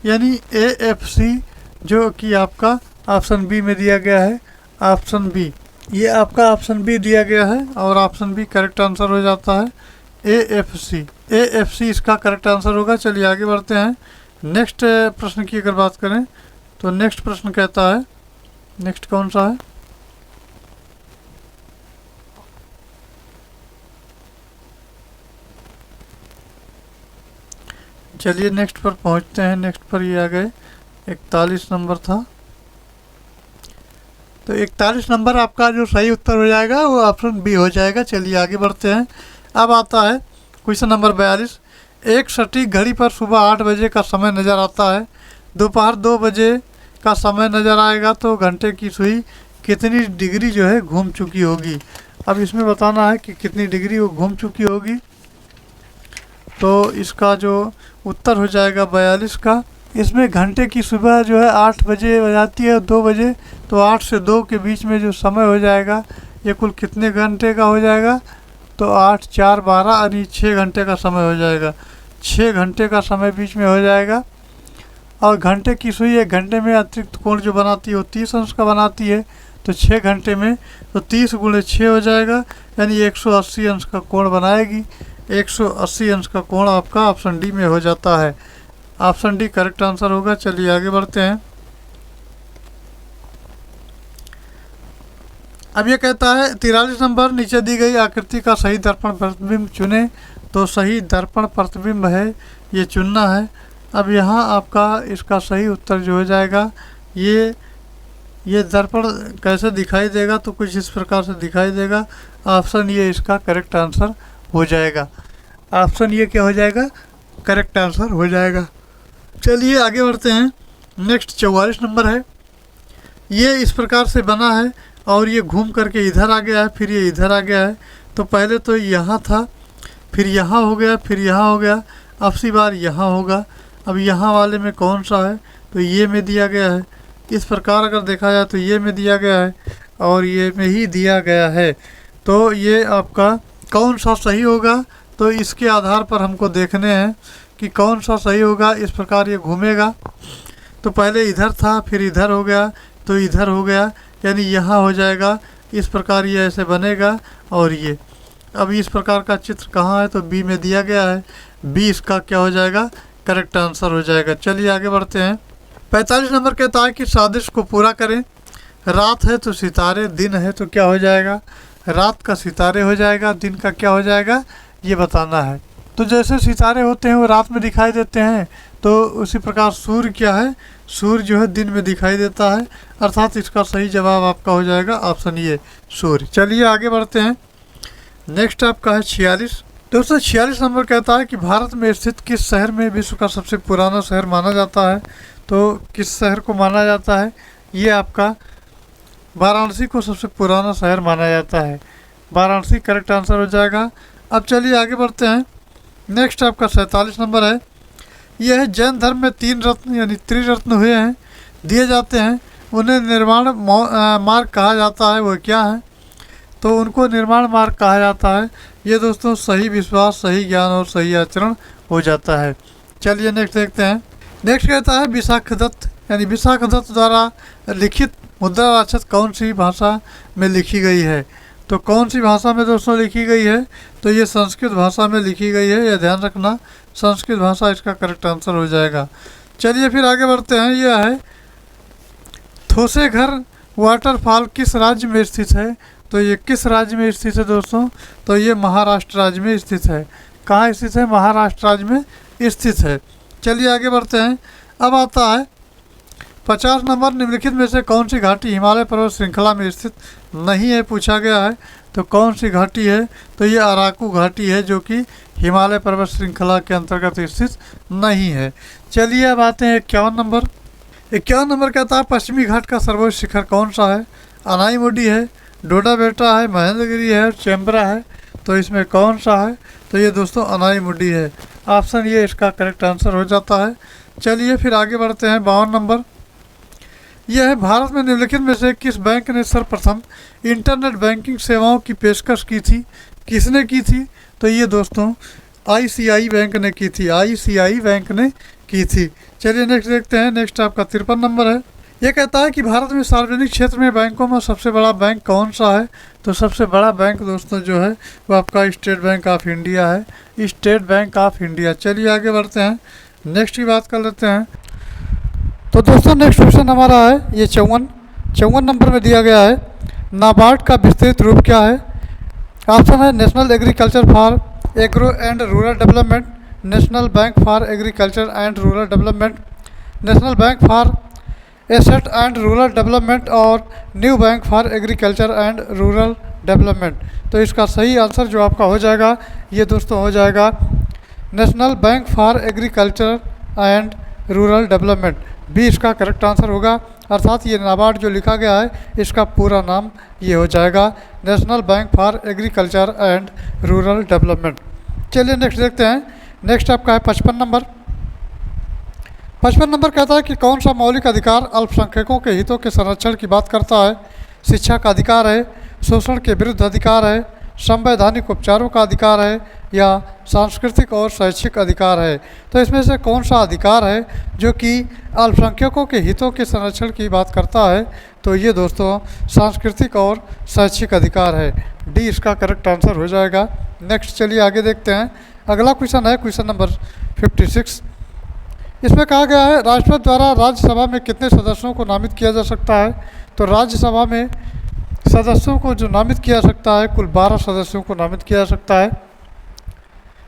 यानी AFC, जो कि आपका ऑप्शन बी में दिया गया है। ऑप्शन बी, ये आपका ऑप्शन बी दिया गया है और ऑप्शन बी करेक्ट आंसर हो जाता है, AFC इसका करेक्ट आंसर होगा। चलिए आगे बढ़ते हैं। नेक्स्ट प्रश्न की अगर बात करें तो नेक्स्ट प्रश्न कहता है, नेक्स्ट कौन सा है, चलिए नेक्स्ट पर पहुंचते हैं। नेक्स्ट पर ये आ गए 41 नंबर था, तो 41 नंबर आपका जो सही उत्तर हो जाएगा वो ऑप्शन बी हो जाएगा। चलिए आगे बढ़ते हैं। अब आता है क्वेश्चन नंबर 42। एक सटीक घड़ी पर सुबह 8 बजे का समय नज़र आता है, दोपहर 2 बजे का समय नज़र आएगा, तो घंटे की सुई कितनी डिग्री जो है घूम चुकी होगी। अब इसमें बताना है कि कितनी डिग्री वो घूम चुकी होगी। तो इसका जो उत्तर हो जाएगा 42 का। इसमें घंटे की सुबह जो है 8 बजे बजाती है, 2 बजे, तो 8 से 2 के बीच में जो समय हो जाएगा ये कुल कितने घंटे का हो जाएगा, तो 8 4 12 यानी 6 घंटे का समय हो जाएगा। 6 घंटे का समय बीच में हो जाएगा। और घंटे की सुई 1 घंटे में अतिरिक्त कोण जो बनाती है वो 30 अंश का बनाती है, तो 6 घंटे में तो 30 × 6 हो जाएगा, यानी 180 अंश का कोण बनाएगी। 180 अंश का कोण आपका ऑप्शन डी में हो जाता है। ऑप्शन डी करेक्ट आंसर होगा। चलिए आगे बढ़ते हैं। अब ये कहता है 43 नंबर, नीचे दी गई आकृति का सही दर्पण प्रतिबिंब चुने, तो सही दर्पण प्रतिबिंब है ये चुनना है। अब यहाँ आपका इसका सही उत्तर जो हो जाएगा, ये दर्पण कैसे दिखाई देगा, तो कुछ इस प्रकार से दिखाई देगा। ऑप्शन ये इसका करेक्ट आंसर हो जाएगा। ऑप्शन ये क्या हो जाएगा, करेक्ट आंसर हो जाएगा। चलिए आगे बढ़ते हैं। नेक्स्ट 44 नंबर है। ये इस प्रकार से बना है और ये घूम करके इधर आ गया है, फिर ये इधर आ गया है। तो पहले तो यहाँ था, फिर यहाँ हो गया, फिर यहाँ हो गया, अब सी बार यहाँ होगा। अब यहाँ वाले में कौन सा है, तो ये में दिया गया है। इस प्रकार अगर देखा जाए तो ये में दिया गया है और ये में ही दिया गया है। तो ये आपका कौन सा सही होगा, तो इसके आधार पर हमको देखने हैं कि कौन सा सही होगा। इस प्रकार ये घूमेगा, तो पहले इधर था, फिर इधर हो गया, तो इधर हो गया, यानी यहाँ हो जाएगा। इस प्रकार ये ऐसे बनेगा और ये अब इस प्रकार का चित्र कहाँ है, तो बी में दिया गया है। बी इसका क्या हो जाएगा, करेक्ट आंसर हो जाएगा। चलिए आगे बढ़ते हैं। 45 नंबर कहता है कि साजिश को पूरा करें। रात है तो सितारे, दिन है तो क्या हो जाएगा, रात का सितारे हो जाएगा, दिन का क्या हो जाएगा, ये बताना है। तो जैसे सितारे होते हैं वो रात में दिखाई देते हैं, तो उसी प्रकार सूर्य क्या है, सूर्य जो है दिन में दिखाई देता है, अर्थात इसका सही जवाब आपका हो जाएगा ऑप्शन ये, सूर्य। चलिए आगे बढ़ते हैं। नेक्स्ट आपका है 46। दोस्तों 46 नंबर कहता है कि भारत में स्थित किस शहर में विश्व का सबसे पुराना शहर माना जाता है। तो किस शहर को माना जाता है, ये आपका वाराणसी को सबसे पुराना शहर माना जाता है। वाराणसी करेक्ट आंसर हो जाएगा। अब चलिए आगे बढ़ते हैं। नेक्स्ट आपका 47 नंबर है। यह है जैन धर्म में 3 रत्न यानी त्रिरत्न हुए हैं, दिए जाते हैं, उन्हें निर्माण मार्ग कहा जाता है, वो क्या है, तो उनको निर्माण मार्ग कहा जाता है। ये दोस्तों सही विश्वास, सही ज्ञान और सही आचरण हो जाता है। चलिए नेक्स्ट देखते हैं। नेक्स्ट कहता है विशाख दत्त यानी विशाख दत्त द्वारा लिखित मुद्रा राक्षस कौन सी भाषा में लिखी गई है। तो कौन सी भाषा में दोस्तों लिखी गई है, तो ये संस्कृत भाषा में लिखी गई है, यह ध्यान रखना, संस्कृत भाषा इसका करेक्ट आंसर हो जाएगा। चलिए फिर आगे बढ़ते हैं। यह है थोसेघर वाटरफॉल किस राज्य में स्थित है। तो ये किस राज्य में स्थित है दोस्तों, तो ये महाराष्ट्र राज्य में स्थित है। कहाँ स्थित है, महाराष्ट्र राज्य में स्थित है। चलिए आगे बढ़ते हैं। अब आता है 50 नंबर, निम्नलिखित में से कौन सी घाटी हिमालय पर्वत श्रृंखला में स्थित नहीं है, पूछा गया है। तो कौन सी घाटी है, तो ये अराकू घाटी है, जो कि हिमालय पर्वत श्रृंखला के अंतर्गत स्थित नहीं है। चलिए अब आते हैं 51 नंबर। 51 नंबर कहता है पश्चिमी घाट का सर्वोच्च शिखर कौन सा है। अनाईमुडी है, डोडा बेटा है, महेंद्रगिरी है, चेम्बरा है। तो इसमें कौन सा है, तो ये दोस्तों अनाईमुडी है। ऑप्शन ये इसका करेक्ट आंसर हो जाता है। चलिए फिर आगे बढ़ते हैं। 52 नंबर, यह है भारत में निम्नलिखित में से किस बैंक ने सर्वप्रथम इंटरनेट बैंकिंग सेवाओं की पेशकश की थी। किसने की थी? तो ये दोस्तों आईसीआई बैंक ने की थी, आईसीआई बैंक ने की थी। चलिए नेक्स्ट देखते हैं। नेक्स्ट आपका 53 नंबर है। ये कहता है कि भारत में सार्वजनिक क्षेत्र में बैंकों में सबसे बड़ा बैंक कौन सा है? तो सबसे बड़ा बैंक दोस्तों जो है वो आपका स्टेट बैंक ऑफ इंडिया है, स्टेट बैंक ऑफ इंडिया। चलिए आगे बढ़ते हैं, नेक्स्ट की बात कर लेते हैं। तो दोस्तों नेक्स्ट क्वेश्चन हमारा है ये 54 नंबर में दिया गया है। नाबार्ड का विस्तृत रूप क्या है? ऑप्शन है national agriculture for agro and rural development, national bank for agriculture and rural development, national bank for asset and rural development और new bank for agriculture and rural development. तो इसका सही आंसर जो आपका हो जाएगा ये दोस्तों हो जाएगा national bank for agriculture and rural development. B इसका करेक्ट आंसर होगा। अर्थात ये नाबार्ड जो लिखा गया है इसका पूरा नाम ये हो जाएगा national bank for agriculture and rural development. चलिए नेक्स्ट देखते हैं। नेक्स्ट आपका है 55 नंबर। 55 नंबर कहता है कि कौन सा मौलिक अधिकार अल्पसंख्यकों के हितों के संरक्षण की बात करता है? शिक्षा का अधिकार है, शोषण के विरुद्ध अधिकार है, संवैधानिक उपचारों का अधिकार है या सांस्कृतिक और शैक्षिक अधिकार है? तो इसमें से कौन सा अधिकार है जो कि अल्पसंख्यकों के हितों के संरक्षण की बात करता है? तो ये दोस्तों सांस्कृतिक और शैक्षिक अधिकार है। डी इसका करेक्ट आंसर हो जाएगा। नेक्स्ट चलिए आगे देखते हैं। अगला क्वेश्चन है क्वेश्चन नंबर 56। इसमें कहा गया है राष्ट्रपति द्वारा राज्यसभा में कितने सदस्यों को नामित किया जा सकता है? तो राज्यसभा में सदस्यों को जो नामित किया जा सकता है कुल 12 सदस्यों को नामित किया जा सकता है।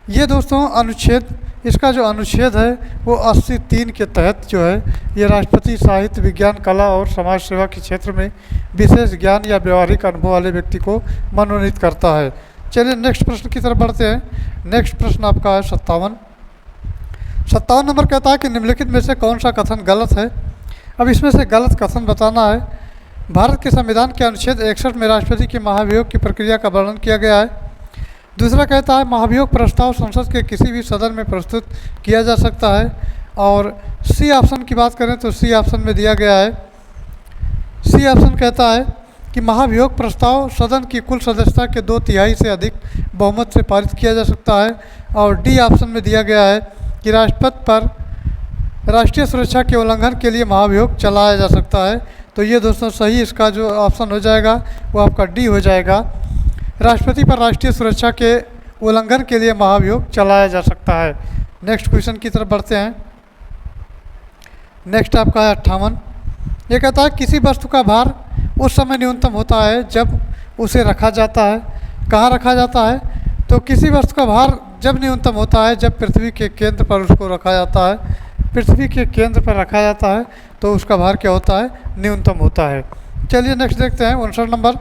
ये दोस्तों अनुच्छेद, इसका जो अनुच्छेद है वो 83 के तहत जो है ये राष्ट्रपति साहित्य, विज्ञान, कला और समाज सेवा के क्षेत्र में विशेष ज्ञान या व्यवहारिक अनुभव वाले व्यक्ति को मनोनीत करता है। चलिए नेक्स्ट प्रश्न की तरफ बढ़ते हैं। नेक्स्ट प्रश्न आपका है 57 नंबर कहता है कि निम्नलिखित में से कौन सा कथन गलत है? अब इसमें से गलत कथन बताना है। भारत के संविधान के अनुच्छेद 61 में राष्ट्रपति के महाभियोग की प्रक्रिया का वर्णन किया गया है। दूसरा कहता है महाभियोग प्रस्ताव संसद के किसी भी सदन में प्रस्तुत किया जा सकता है। और सी ऑप्शन की बात करें तो सी ऑप्शन में दिया गया है, सी ऑप्शन कहता है कि महाभियोग प्रस्ताव सदन की कुल सदस्यता के 2/3 से अधिक बहुमत से पारित किया जा सकता है। और डी ऑप्शन में दिया गया है कि राष्ट्रपति पर राष्ट्रीय सुरक्षा के उल्लंघन के लिए महाभियोग चलाया जा सकता है। तो ये दोस्तों सही इसका जो ऑप्शन हो जाएगा वो आपका डी हो जाएगा। राष्ट्रपति पर राष्ट्रीय सुरक्षा के उल्लंघन के लिए महाभियोग चलाया जा सकता है। नेक्स्ट क्वेश्चन की तरफ बढ़ते हैं। नेक्स्ट आपका है 58। ये कहता है किसी वस्तु का भार उस समय न्यूनतम होता है जब उसे रखा जाता है। कहाँ रखा जाता है? तो किसी वस्तु का भार जब न्यूनतम होता है जब पृथ्वी के केंद्र पर उसको रखा जाता है। पृथ्वी के केंद्र पर रखा जाता है तो उसका भार क्या होता है? न्यूनतम होता है। चलिए नेक्स्ट देखते हैं 59 नंबर।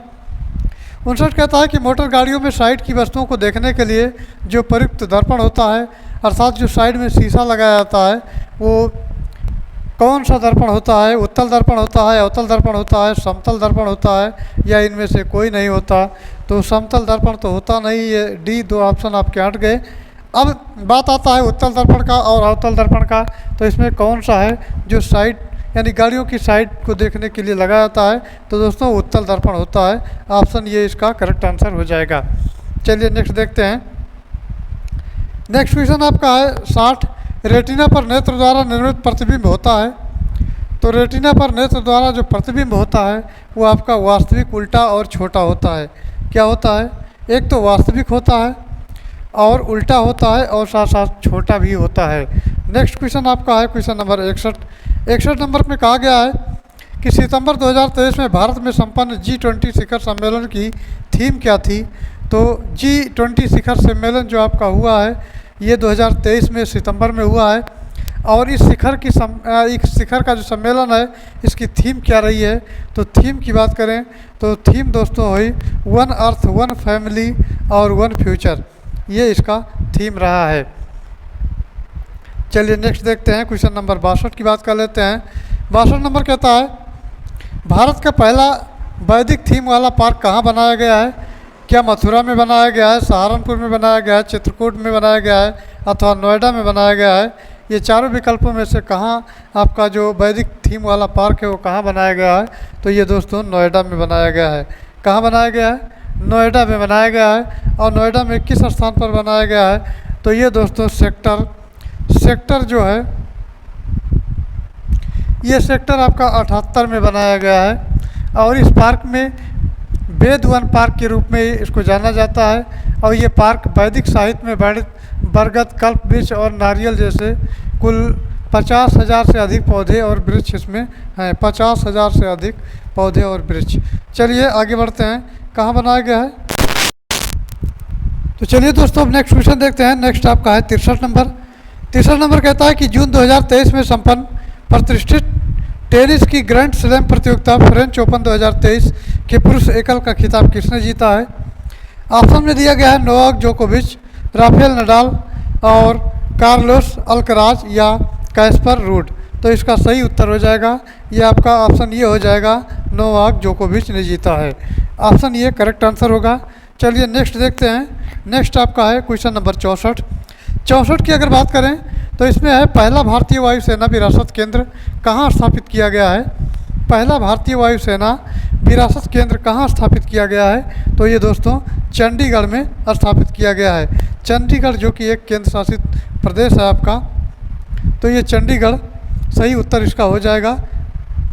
59 कहता है कि मोटर गाड़ियों में साइड की वस्तुओं को देखने के लिए जो प्रयुक्त दर्पण होता है, अर्थात जो साइड में शीशा लगाया जाता है, वो कौन सा दर्पण होता है? उत्तल दर्पण होता है, अवतल दर्पण होता है, समतल दर्पण होता है या इनमें से कोई नहीं होता? तो समतल दर्पण तो होता नहीं, ये डी 2 ऑप्शन आपके हट गए। अब बात आता है उत्तल दर्पण का और अवतल दर्पण का। तो इसमें कौन सा है जो साइड यानी गाड़ियों की साइड को देखने के लिए लगाया जाता है? तो दोस्तों उत्तल दर्पण होता है। ऑप्शन ये इसका करेक्ट आंसर हो जाएगा। चलिए नेक्स्ट देखते हैं। नेक्स्ट क्वेश्चन आपका है 60। रेटिना पर नेत्र द्वारा निर्मित प्रतिबिंब होता है। तो रेटिना पर नेत्र द्वारा जो प्रतिबिंब होता है वो आपका वास्तविक, उल्टा और छोटा होता है। क्या होता है? एक तो वास्तविक होता है और उल्टा होता है और साथ साथ छोटा भी होता है। नेक्स्ट क्वेश्चन आपका है क्वेश्चन नंबर 61। 61 नंबर में कहा गया है कि सितंबर 2023 में भारत में संपन्न G20 शिखर सम्मेलन की थीम क्या थी? तो G20 शिखर सम्मेलन जो आपका हुआ है ये 2023 में सितंबर में हुआ है। और इस शिखर का जो सम्मेलन है इसकी थीम क्या रही है? तो थीम की बात करें तो थीम दोस्तों हुई वन अर्थ, वन फैमिली और वन फ्यूचर। ये इसका थीम रहा है। चलिए नेक्स्ट देखते हैं क्वेश्चन नंबर 62 की बात कर लेते हैं। 62 नंबर कहता है भारत का पहला वैदिक थीम वाला पार्क कहाँ बनाया गया है? क्या मथुरा में बनाया गया है, सहारनपुर में बनाया गया है, चित्रकूट में बनाया गया है अथवा नोएडा में बनाया गया है? ये चारों विकल्पों में से कहाँ आपका जो वैदिक थीम वाला पार्क है वो कहाँ बनाया गया है? तो ये दोस्तों नोएडा में बनाया गया है। कहाँ बनाया गया है? नोएडा में बनाया गया है। और नोएडा में किस स्थान पर बनाया गया है? तो ये दोस्तों सेक्टर जो है, ये सेक्टर आपका 78 में बनाया गया है। और इस पार्क में वेद वन पार्क के रूप में इसको जाना जाता है। और ये पार्क वैदिक साहित्य में बरगद, कल्प वृक्ष और नारियल जैसे कुल 50,000 से अधिक पौधे और वृक्ष इसमें हैं। 50,000 से अधिक पौधे और वृक्ष। चलिए आगे बढ़ते हैं, कहाँ बनाया गया है। तो चलिए दोस्तों अब नेक्स्ट क्वेश्चन देखते हैं। नेक्स्ट आपका है 63 नंबर। 63 नंबर कहता है कि जून 2023 में संपन्न प्रतिष्ठित टेनिस की ग्रैंड स्लैम प्रतियोगिता फ्रेंच ओपन 2023 के पुरुष एकल का खिताब किसने जीता है? ऑप्शन में दिया गया है नोवाक जोकोविच, राफेल नडाल और कार्लोस अल्कराज या कैस्पर रूड। तो इसका सही उत्तर हो जाएगा ये आपका ऑप्शन ये हो जाएगा, नोवाक जोकोविच ने जीता है। ऑप्शन ये करेक्ट आंसर होगा। चलिए नेक्स्ट देखते हैं। नेक्स्ट आपका है क्वेश्चन नंबर 64 की अगर बात करें तो इसमें है पहला भारतीय वायुसेना विरासत केंद्र कहाँ स्थापित किया गया है? पहला भारतीय वायुसेना विरासत केंद्र कहाँ स्थापित किया गया है? तो ये दोस्तों चंडीगढ़ में स्थापित किया गया है। चंडीगढ़ जो कि एक केंद्र शासित प्रदेश है आपका, तो ये चंडीगढ़ सही उत्तर इसका हो जाएगा।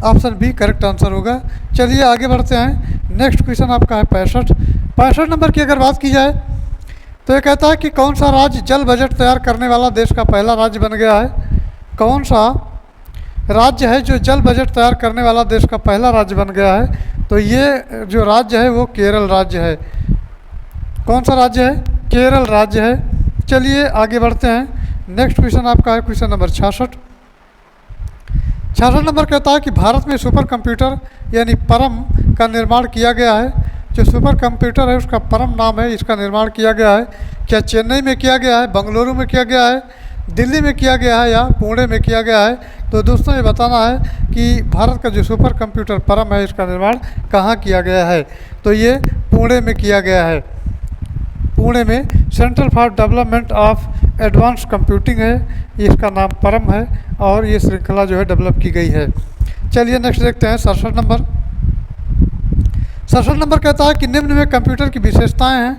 ऑप्शन बी करेक्ट आंसर होगा। चलिए आगे बढ़ते हैं। नेक्स्ट क्वेश्चन आपका है 65 नंबर की अगर बात की जाए तो ये कहता है कि कौन सा राज्य जल बजट तैयार करने वाला देश का पहला राज्य बन गया है? कौन सा राज्य है जो जल बजट तैयार करने वाला देश का पहला राज्य बन गया है? तो ये जो राज्य है वो केरल राज्य है। कौन सा राज्य है? केरल राज्य है। चलिए आगे बढ़ते हैं। नेक्स्ट क्वेश्चन आपका है क्वेश्चन नंबर 66 नंबर कहता है कि भारत में सुपर कंप्यूटर यानी परम का निर्माण किया गया है। जो सुपर कंप्यूटर है उसका परम नाम है, इसका निर्माण किया गया है। क्या चेन्नई में किया गया है, बेंगलुरु में किया गया है, दिल्ली में किया गया है या पुणे में किया गया है? तो दोस्तों ये बताना है कि भारत का जो सुपर कंप्यूटर परम है इसका निर्माण कहाँ किया गया है? तो ये पुणे में किया गया है। पुणे में central for development of advance computing है, इसका नाम परम है और ये श्रृंखला जो है डेवलप की गई है। चलिए नेक्स्ट देखते हैं 67 नंबर। 67 नंबर कहता है कि निम्न में कंप्यूटर की विशेषताएं हैं।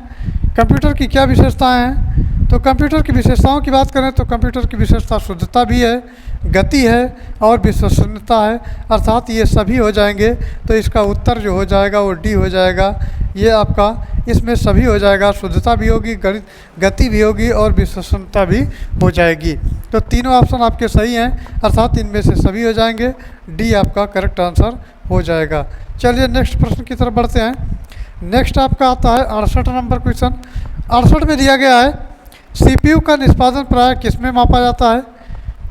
कंप्यूटर की क्या विशेषताएं हैं? तो कंप्यूटर की विशेषताओं की बात करें तो कंप्यूटर की विशेषता शुद्धता भी है, गति है और विश्वसनीयता है, अर्थात ये सभी हो जाएंगे। तो इसका उत्तर जो हो जाएगा वो डी हो जाएगा। ये आपका इसमें सभी हो जाएगा, शुद्धता भी होगी, गति भी होगी और विश्वसनीयता भी हो जाएगी। तो तीनों ऑप्शन आपके सही हैं, अर्थात इनमें से सभी हो जाएंगे। डी आपका करेक्ट आंसर हो जाएगा। चलिए नेक्स्ट प्रश्न की तरफ बढ़ते हैं। नेक्स्ट आपका आता है 68 नंबर क्वेश्चन। 68 में दिया गया है सीपीयू का निष्पादन प्राय किस में मापा जाता है?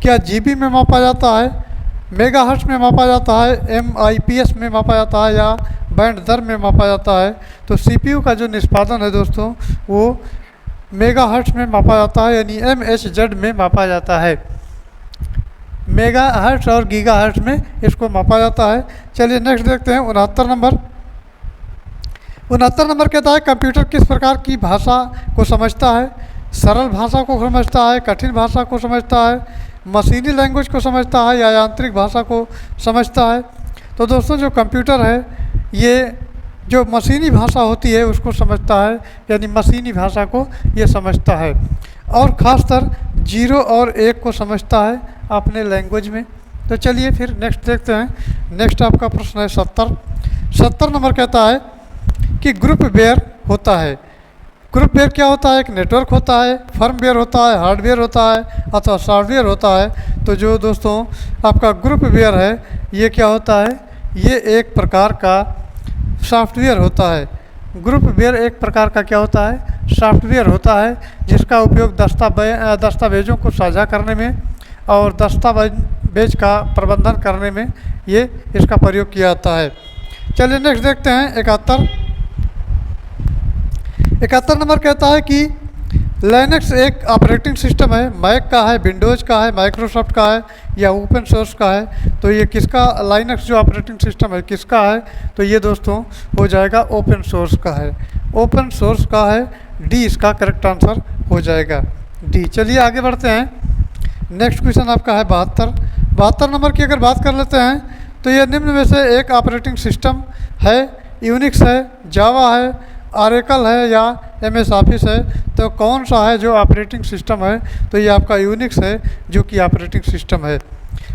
क्या जीबी में मापा जाता है, मेगाहर्ट्ज में मापा जाता है, एमआईपीएस में मापा जाता है या बैंड दर में मापा जाता है? तो सीपीयू का जो निष्पादन है दोस्तों वो मेगाहर्ट्ज में मापा जाता है, यानी एमएचजेड में मापा जाता है। मेगाहर्ट्ज और गीगाहर्ट्ज में इसको मापा जाता है। चलिए नेक्स्ट देखते हैं 69 नंबर। 69 नंबर कहता है कंप्यूटर किस प्रकार की भाषा को समझता है? सरल भाषा को समझता है, कठिन भाषा को समझता है, मशीनी लैंग्वेज को समझता है या यांत्रिक भाषा को समझता है? तो दोस्तों जो कंप्यूटर है ये जो मशीनी भाषा होती है उसको समझता है, यानी मशीनी भाषा को ये समझता है और ख़ासतर 0 और 1 को समझता है अपने लैंग्वेज में। तो चलिए फिर नेक्स्ट देखते हैं। नेक्स्ट आपका प्रश्न है 70 नंबर कहता है कि ग्रुपवेयर होता है। ग्रुपवेयर क्या होता है? एक नेटवर्क होता है, फर्मवेयर होता है, हार्डवेयर होता है अथवा सॉफ्टवेयर होता है। तो जो दोस्तों आपका ग्रुपवेयर है ये क्या होता है? ये एक प्रकार का सॉफ्टवेयर होता है। ग्रुपवेयर एक प्रकार का क्या होता है? सॉफ्टवेयर होता है जिसका उपयोग दस्तावेज़ों को साझा करने में और दस्तावेज का प्रबंधन करने में ये इसका प्रयोग किया जाता है। चलिए नेक्स्ट देखते हैं 71 नंबर कहता है कि लिनक्स एक ऑपरेटिंग सिस्टम है, मैक का है, विंडोज़ का है, माइक्रोसॉफ्ट का है या ओपन सोर्स का है? तो ये किसका लिनक्स जो ऑपरेटिंग सिस्टम है किसका है? तो ये दोस्तों हो जाएगा ओपन सोर्स का है। ओपन सोर्स का है, डी इसका करेक्ट आंसर हो जाएगा, डी। चलिए आगे बढ़ते हैं। नेक्स्ट क्वेश्चन आपका है 72 नंबर की अगर बात कर लेते हैं तो ये निम्न में से एक ऑपरेटिंग सिस्टम है। यूनिक्स है, जावा है, ऑरेकल है या MS ऑफिस है, तो कौन सा है जो ऑपरेटिंग सिस्टम है, तो ये आपका यूनिक्स है जो कि ऑपरेटिंग सिस्टम है।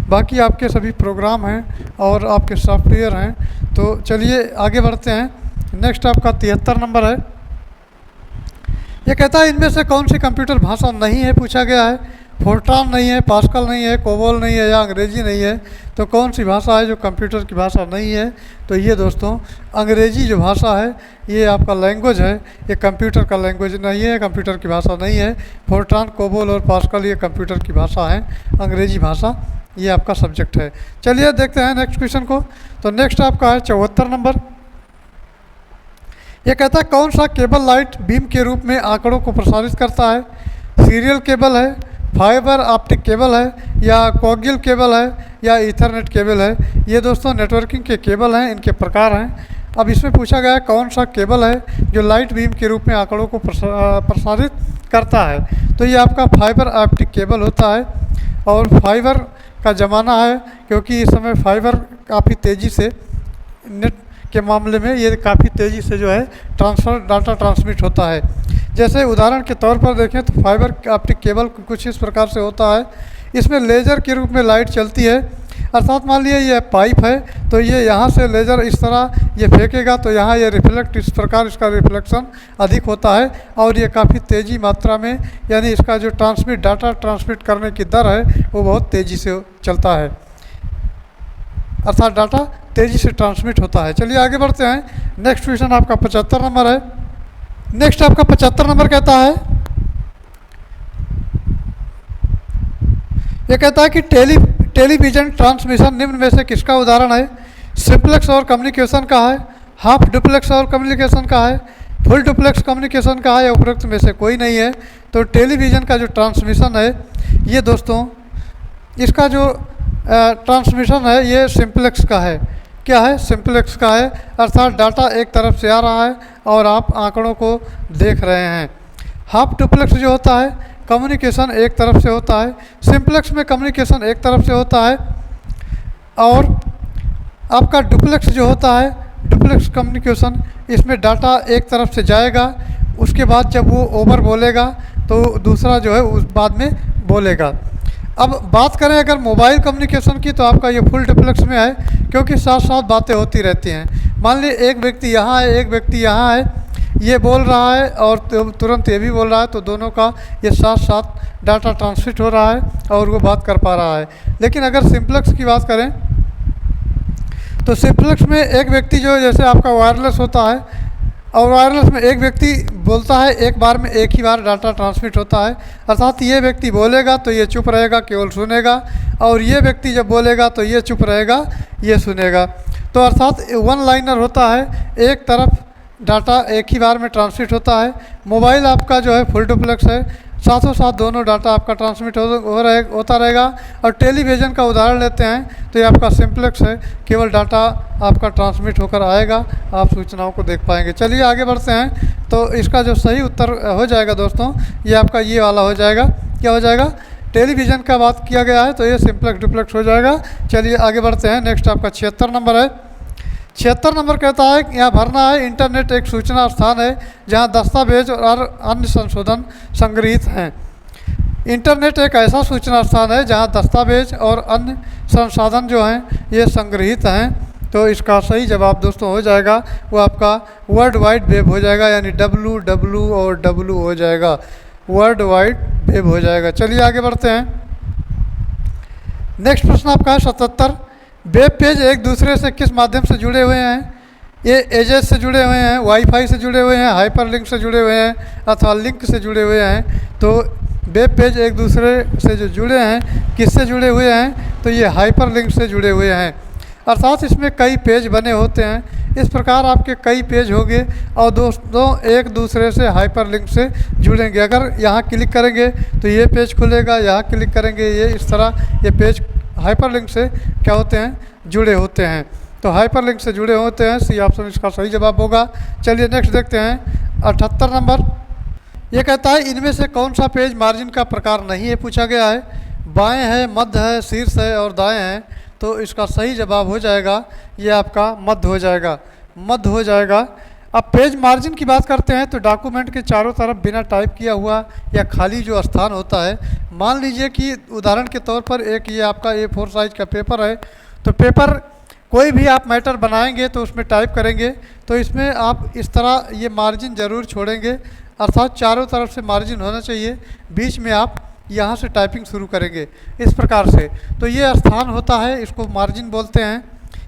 बाकी आपके सभी प्रोग्राम हैं और आपके सॉफ्टवेयर हैं। तो चलिए आगे बढ़ते हैं। नेक्स्ट आपका 73 नंबर है। ये कहता है इनमें से कौन सी कंप्यूटर भाषा नहीं है, पूछा गया है। फोर्ट्रान नहीं है, पास्कल नहीं है, कोबोल नहीं है या अंग्रेजी नहीं है। तो कौन सी भाषा है जो कंप्यूटर की भाषा नहीं है, तो ये दोस्तों अंग्रेजी जो भाषा है ये आपका लैंग्वेज है, ये कंप्यूटर का लैंग्वेज नहीं है, कंप्यूटर की भाषा नहीं है। फोर्ट्रान, कोबोल और पास्कल ये कंप्यूटर की भाषा है, अंग्रेजी भाषा ये आपका सब्जेक्ट है। चलिए देखते हैं नेक्स्ट क्वेश्चन को। तो नेक्स्ट आपका है 74 नंबर। ये कहता है कौन सा केबल लाइट बीम के रूप में आंकड़ों को प्रसारित करता है। सीरियल केबल है, फाइबर ऑप्टिक केबल है या कोएक्सियल केबल है या ईथरनेट केबल है। ये दोस्तों नेटवर्किंग के केबल हैं, इनके प्रकार हैं। अब इसमें पूछा गया है कौन सा केबल है जो लाइट बीम के रूप में आंकड़ों को प्रसारित करता है। तो ये आपका फाइबर ऑप्टिक केबल होता है और फाइबर का ज़माना है, क्योंकि इस समय फाइबर काफ़ी तेज़ी से नेट के मामले में ये काफ़ी तेज़ी से जो है डाटा ट्रांसमिट होता है। जैसे उदाहरण के तौर पर देखें तो फाइबर ऑप्टिक केबल कुछ इस प्रकार से होता है। इसमें लेज़र के रूप में लाइट चलती है, अर्थात मान लिया ये पाइप है तो ये यहाँ से लेज़र इस तरह ये फेंकेगा तो यहाँ ये रिफ्लेक्ट, इस प्रकार इसका रिफ्लेक्शन अधिक होता है और ये काफ़ी तेज़ी मात्रा में, यानी इसका जो डाटा ट्रांसमिट करने की दर है वो बहुत तेज़ी से चलता है, अर्थात डाटा तेज़ी से ट्रांसमिट होता है। चलिए आगे बढ़ते हैं। नेक्स्ट क्वेश्चन आपका 75 नंबर है। नेक्स्ट आपका 75 नंबर कहता है, ये कहता है कि टेलीविज़न ट्रांसमिशन निम्न में से किसका उदाहरण है। सिंप्लेक्स और कम्युनिकेशन का है, हाफ डुप्लेक्स और कम्युनिकेशन का है, फुल डुप्लेक्स कम्युनिकेशन का है या उपरोक्त में से कोई नहीं है। तो टेलीविज़न का जो ट्रांसमिशन है ये दोस्तों, इसका जो ट्रांसमिशन है ये सिंप्लेक्स का है। क्या है? सिंप्लेक्स का है, अर्थात डाटा एक तरफ से आ रहा है और आप आंकड़ों को देख रहे हैं। हाफ डुप्लेक्स जो होता है कम्युनिकेशन एक तरफ से होता है, सिंप्लेक्स में कम्युनिकेशन एक तरफ से होता है और आपका डुप्लेक्स जो होता है, डुप्लेक्स कम्युनिकेशन, इसमें डाटा एक तरफ से जाएगा, उसके बाद जब वो ओवर बोलेगा तो दूसरा जो है उस बाद में बोलेगा। अब बात करें अगर मोबाइल कम्युनिकेशन की तो आपका ये फुल डुप्लेक्स में है, क्योंकि साथ साथ बातें होती रहती हैं। मान लीजिए एक व्यक्ति यहाँ है, एक व्यक्ति यहाँ है, ये बोल रहा है और तुरंत ये भी बोल रहा है, तो दोनों का ये साथ साथ डाटा ट्रांसमिट हो रहा है और वो बात कर पा रहा है। लेकिन अगर सिंप्लेक्स की बात करें तो सिंप्लेक्स में एक व्यक्ति जो जैसे आपका वायरलेस होता है और वायरलेस में एक व्यक्ति बोलता है, एक बार में एक ही बार डाटा ट्रांसमिट होता है, अर्थात ये व्यक्ति बोलेगा तो ये चुप रहेगा, केवल सुनेगा, और ये व्यक्ति जब बोलेगा तो ये चुप रहेगा, ये सुनेगा। तो अर्थात वन लाइनर होता है, एक तरफ डाटा एक ही बार में ट्रांसमिट होता है। मोबाइल आपका जो है फुल डुप्लेक्स है, साथों साथ दोनों डाटा आपका ट्रांसमिट होता रहेगा। और टेलीविज़न का उदाहरण लेते हैं तो ये आपका सिंप्लेक्स है, केवल डाटा आपका ट्रांसमिट होकर आएगा, आप सूचनाओं को देख पाएंगे। चलिए आगे बढ़ते हैं। तो इसका जो सही उत्तर हो जाएगा दोस्तों, ये आपका ये वाला हो जाएगा। क्या हो जाएगा? टेलीविज़न का बात किया गया है तो ये सिंप्लेक्स डुप्लेक्स हो जाएगा। चलिए आगे बढ़ते हैं। नेक्स्ट आपका 76 नंबर है। 76 नंबर कहता है यहाँ भरना है, इंटरनेट एक सूचना स्थान है जहाँ दस्तावेज और अन्य संशोधन संग्रहित हैं। इंटरनेट एक ऐसा सूचना स्थान है जहाँ दस्तावेज और अन्य संसाधन जो हैं ये संग्रहित हैं। तो इसका सही जवाब दोस्तों हो जाएगा वो आपका वर्ल्ड वाइड वेब हो जाएगा, यानी WW और W हो जाएगा, वर्ल्ड वाइड वेब हो जाएगा। चलिए आगे बढ़ते हैं। नेक्स्ट प्रश्न आपका है 77। वेब पेज एक दूसरे से किस माध्यम से जुड़े हुए हैं। ये एजेस से जुड़े हुए हैं, वाईफाई से जुड़े हुए हैं, हाइपरलिंक से जुड़े हुए हैं अथवा लिंक से जुड़े हुए हैं। तो वेब पेज एक दूसरे से जो जुड़े हैं किससे जुड़े हुए हैं, तो ये हाइपरलिंक से जुड़े हुए हैं, अर्थात इसमें कई पेज बने होते हैं। इस प्रकार आपके कई पेज होंगे और दोस्तों एक दूसरे से हाइपरलिंक से जुड़ेंगे। अगर यहाँ क्लिक करेंगे तो ये पेज खुलेगा, यहाँ क्लिक करेंगे ये इस तरह ये पेज हाइपरलिंक से क्या होते हैं, जुड़े होते हैं। तो हाइपरलिंक से जुड़े होते हैं, सी ऑप्शन इसका सही जवाब होगा। चलिए नेक्स्ट देखते हैं 78 नंबर। ये कहता है इनमें से कौन सा पेज मार्जिन का प्रकार नहीं है, पूछा गया है। बाएं है, मध्य है, शीर्ष है और दाएं है। तो इसका सही जवाब हो जाएगा ये आपका मध्य हो जाएगा, मध्य हो जाएगा। अब पेज मार्जिन की बात करते हैं तो डॉक्यूमेंट के चारों तरफ बिना टाइप किया हुआ या खाली जो स्थान होता है, मान लीजिए कि उदाहरण के तौर पर एक ये आपका A4 साइज का पेपर है, तो पेपर कोई भी आप मैटर बनाएंगे तो उसमें टाइप करेंगे तो इसमें आप इस तरह ये मार्जिन ज़रूर छोड़ेंगे, अर्थात चारों तरफ से मार्जिन होना चाहिए, बीच में आप यहाँ से टाइपिंग शुरू करेंगे इस प्रकार से। तो ये स्थान होता है, इसको मार्जिन बोलते हैं,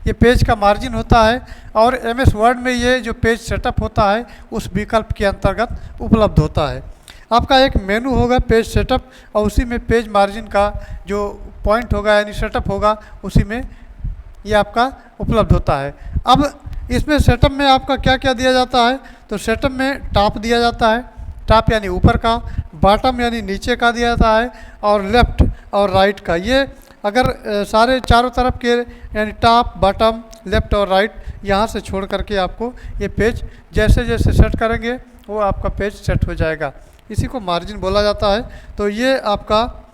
ये पेज का मार्जिन होता है। और MS वर्ड में ये जो पेज सेटअप होता है उस विकल्प के अंतर्गत उपलब्ध होता है। आपका एक मेनू होगा पेज सेटअप और उसी में पेज मार्जिन का जो पॉइंट होगा यानी सेटअप होगा उसी में ये आपका उपलब्ध होता है। अब इसमें सेटअप में आपका क्या क्या दिया जाता है, तो सेटअप में टॉप दिया जाता है, टॉप यानी ऊपर का, बॉटम यानी नीचे का दिया जाता है, और लेफ़्ट और राइट का। ये अगर सारे चारों तरफ के यानी टॉप, बॉटम, लेफ़्ट और राइट यहाँ से छोड़ करके आपको ये पेज जैसे जैसे सेट करेंगे वो आपका पेज सेट हो जाएगा, इसी को मार्जिन बोला जाता है। तो ये आपका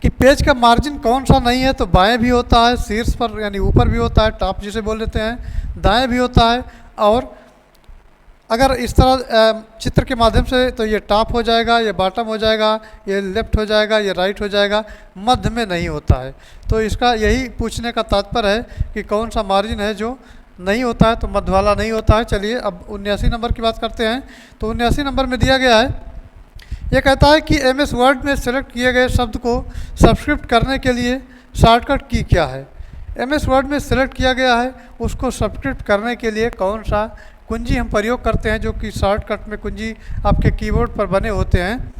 कि पेज का मार्जिन कौन सा नहीं है, तो बाएं भी होता है, शीर्ष पर यानी ऊपर भी होता है, टॉप जिसे बोल देते हैं, दाएं भी होता है, और अगर इस तरह चित्र के माध्यम से तो ये टॉप हो जाएगा, ये बॉटम हो जाएगा, ये लेफ़्ट हो जाएगा, ये राइट हो जाएगा, मध्य में नहीं होता है। तो इसका यही पूछने का तात्पर्य है कि कौन सा मार्जिन है जो नहीं होता है, तो मध्य वाला नहीं होता है। चलिए अब 79 नंबर की बात करते हैं। तो 79 नंबर में दिया गया है, ये कहता है कि MS वर्ड में सेलेक्ट किए गए शब्द को सब्सक्रिप्ट करने के लिए शॉर्टकट की क्या है। MS वर्ड में सेलेक्ट किया गया है, उसको सब्सक्रिप्ट करने के लिए कौन सा कुंजी हम प्रयोग करते हैं, जो कि शॉर्टकट में कुंजी आपके कीबोर्ड पर बने होते हैं।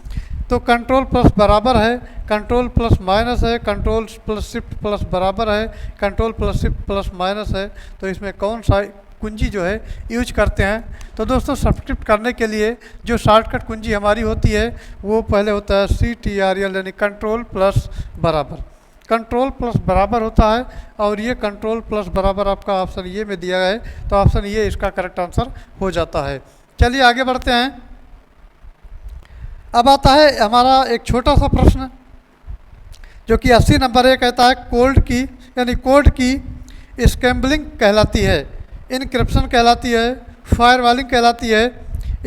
तो कंट्रोल प्लस बराबर है, कंट्रोल प्लस माइनस है, कंट्रोल प्लस शिफ्ट प्लस बराबर है, control plus shift plus minus है। तो इसमें कौन सा कुंजी जो है यूज करते हैं। तो दोस्तों सब्सक्रिप्ट करने के लिए जो शॉर्टकट कुंजी हमारी होती है वो पहले होता है CTRL यानी कंट्रोल प्लस बराबर। कंट्रोल प्लस बराबर होता है और ये कंट्रोल प्लस बराबर आपका ऑप्शन ये में दिया है, तो ऑप्शन ये इसका करेक्ट आंसर हो जाता है। चलिए आगे बढ़ते हैं। अब आता है हमारा एक छोटा सा प्रश्न जो कि 80 नंबर है, कहता है कोल्ड की यानी कोड की स्क्रैम्बलिंग कहलाती है, इनक्रिप्शन कहलाती है, फायरवॉलिंग कहलाती है,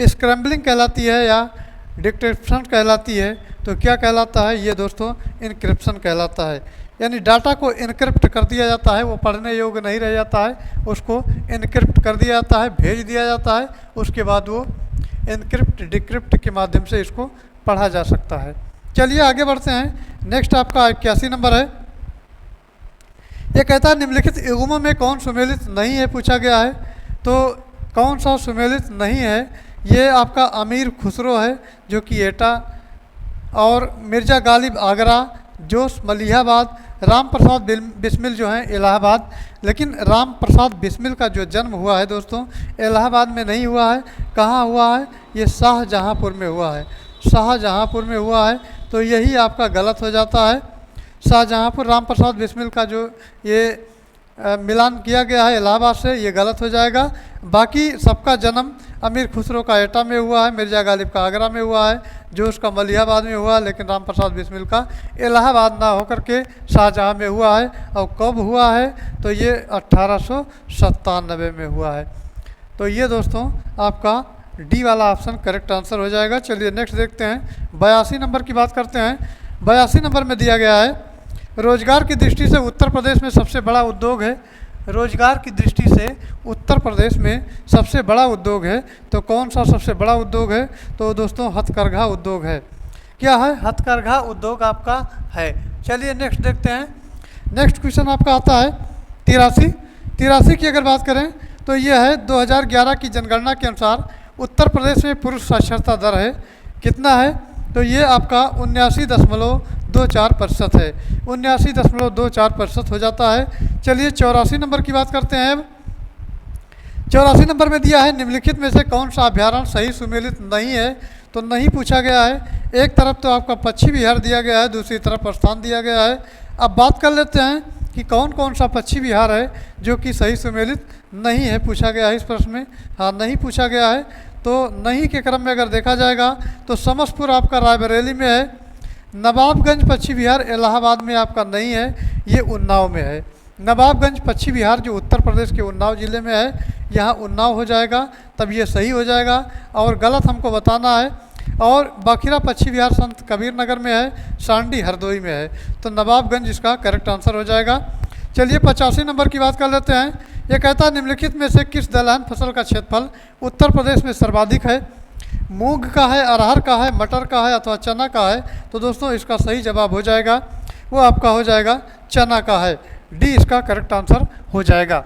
स्क्रैम्बलिंग कहलाती है या डिक्रिप्शन कहलाती है। तो क्या कहलाता है ये दोस्तों, इनक्रिप्शन कहलाता है। यानी डाटा को इनक्रिप्ट कर दिया जाता है, वो पढ़ने योग्य नहीं रह जाता है, उसको इनक्रिप्ट कर दिया जाता है, भेज दिया जाता है, उसके बाद वो इनक्रिप्ट डिक्रिप्ट के माध्यम से इसको पढ़ा जा सकता है। चलिए आगे बढ़ते हैं। नेक्स्ट आपका 81 नंबर है, ये कहता है निम्नलिखित युग्मों में कौन सुमेलित नहीं है, पूछा गया है। तो कौन सा सुमेलित नहीं है, ये आपका अमीर खुसरो है जो कि एटा, और मिर्ज़ा गालिब आगरा, जोश मलिहाबाद, राम प्रसाद बिस्मिल जो हैं इलाहाबाद। लेकिन राम प्रसाद बिस्मिल का जो जन्म हुआ है दोस्तों इलाहाबाद में नहीं हुआ है, कहाँ हुआ है, ये शाहजहाँपुर में हुआ है, शाहजहाँपुर में हुआ है। तो यही आपका गलत हो जाता है। शाहजहाँपुर राम प्रसाद बिस्मिल का जो ये मिलान किया गया है इलाहाबाद से, ये गलत हो जाएगा। बाकी सबका जन्म अमीर खुसरो का एटा में हुआ है, मिर्ज़ा गालिब का आगरा में हुआ है, जो उसका मलिहाबाद में हुआ, लेकिन राम प्रसाद बिस्मिल का इलाहाबाद ना होकर के शाहजहाँ में हुआ है। और कब हुआ है, तो ये 1897 में हुआ है। तो ये दोस्तों आपका डी वाला ऑप्शन करेक्ट आंसर हो जाएगा। चलिए नेक्स्ट देखते हैं। 82 नंबर की बात करते हैं। 82 नंबर में दिया गया है, रोजगार की दृष्टि से उत्तर प्रदेश में सबसे बड़ा उद्योग है। रोजगार की दृष्टि से उत्तर प्रदेश में सबसे बड़ा उद्योग है, तो कौन सा सबसे बड़ा उद्योग है, तो दोस्तों हथकरघा उद्योग है। क्या है, हथकरघा उद्योग आपका है। चलिए नेक्स्ट देखते हैं। नेक्स्ट क्वेश्चन आपका आता है 83 की अगर बात करें तो यह है 2011 की जनगणना के अनुसार उत्तर प्रदेश में पुरुष साक्षरता दर है कितना है, तो ये आपका 79.24% है, 79.24% हो जाता है। चलिए 84 नंबर की बात करते हैं। 84 नंबर में दिया है निम्नलिखित में से कौन सा अभ्यारण्य सही सुमेलित नहीं है, तो नहीं पूछा गया है। एक तरफ तो आपका पश्चिमी बिहार दिया गया है, दूसरी तरफ स्थान दिया गया है। अब बात कर लेते हैं कि कौन कौन सा पश्चिमी बिहार है जो कि सही सुमेलित नहीं है, पूछा गया है इस प्रश्न में। हाँ, नहीं पूछा गया है। तो नहीं के क्रम में अगर देखा जाएगा तो समस्तीपुर आपका रायबरेली में है, नवाबगंज पश्चिमी बिहार इलाहाबाद में आपका नहीं है, ये उन्नाव में है। नवाबगंज पश्चिम बिहार जो उत्तर प्रदेश के उन्नाव ज़िले में है, यहाँ उन्नाव हो जाएगा, तब ये सही हो जाएगा। और गलत हमको बताना है। और बाखिरा पश्चिम बिहार संत कबीर नगर में है, सांडी हरदोई में है, तो नवाबगंज इसका करेक्ट आंसर हो जाएगा। चलिए 85 नंबर की बात कर लेते हैं। ये कहता है निम्नलिखित में से किस दलहन फसल का क्षेत्रफल उत्तर प्रदेश में सर्वाधिक है? मूंग का है, अरहर का है, मटर का है अथवा चना का है? तो दोस्तों इसका सही जवाब हो जाएगा, वो आपका हो जाएगा चना का है। डी इसका करेक्ट आंसर हो जाएगा।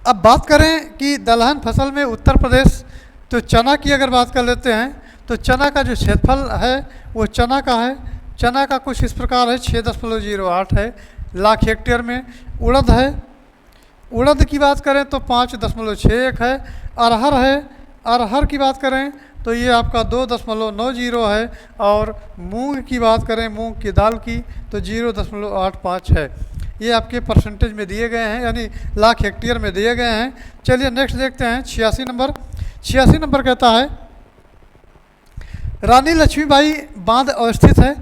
अब बात करें कि दलहन फसल में उत्तर प्रदेश, तो चना की अगर बात कर लेते हैं तो चना का जो क्षेत्रफल है वो चना का है। चना का कुछ इस प्रकार है, 6.08 है लाख हेक्टेयर में। उड़द है, उड़द की बात करें तो 5.61 है। अरहर है, अरहर की बात करें तो ये आपका 2.90 है। और मूंग की बात करें, मूंग की दाल की, तो 0.85 है। ये आपके परसेंटेज में दिए गए हैं, यानी लाख हेक्टेयर में दिए गए हैं। चलिए नेक्स्ट देखते हैं 86 नंबर। 86 नंबर कहता है रानी लक्ष्मीबाई बांध अवस्थित है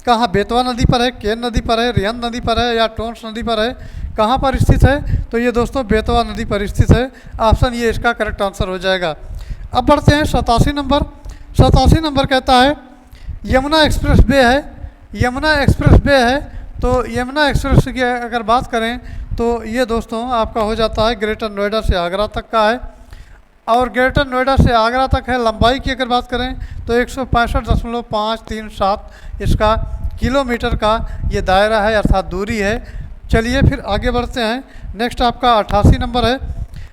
कहाँ? बेतवा नदी पर है, केन नदी पर है, रिहंद नदी पर है या टोंस नदी पर है? कहाँ पर स्थित है? तो ये दोस्तों बेतवा नदी पर स्थित है। ऑप्शन ये इसका करेक्ट आंसर हो जाएगा। अब बढ़ते हैं 87 नंबर। 87 नंबर कहता है यमुना एक्सप्रेस वे है, यमुना एक्सप्रेस वे है, तो यमुना एक्सप्रेस की अगर बात करें तो ये दोस्तों आपका हो जाता है ग्रेटर नोएडा से आगरा तक का है। और ग्रेटर नोएडा से आगरा तक है। लंबाई की अगर बात करें तो 165.537 इसका किलोमीटर का ये दायरा है, अर्थात दूरी है। चलिए फिर आगे बढ़ते हैं। नेक्स्ट आपका 88 नंबर है।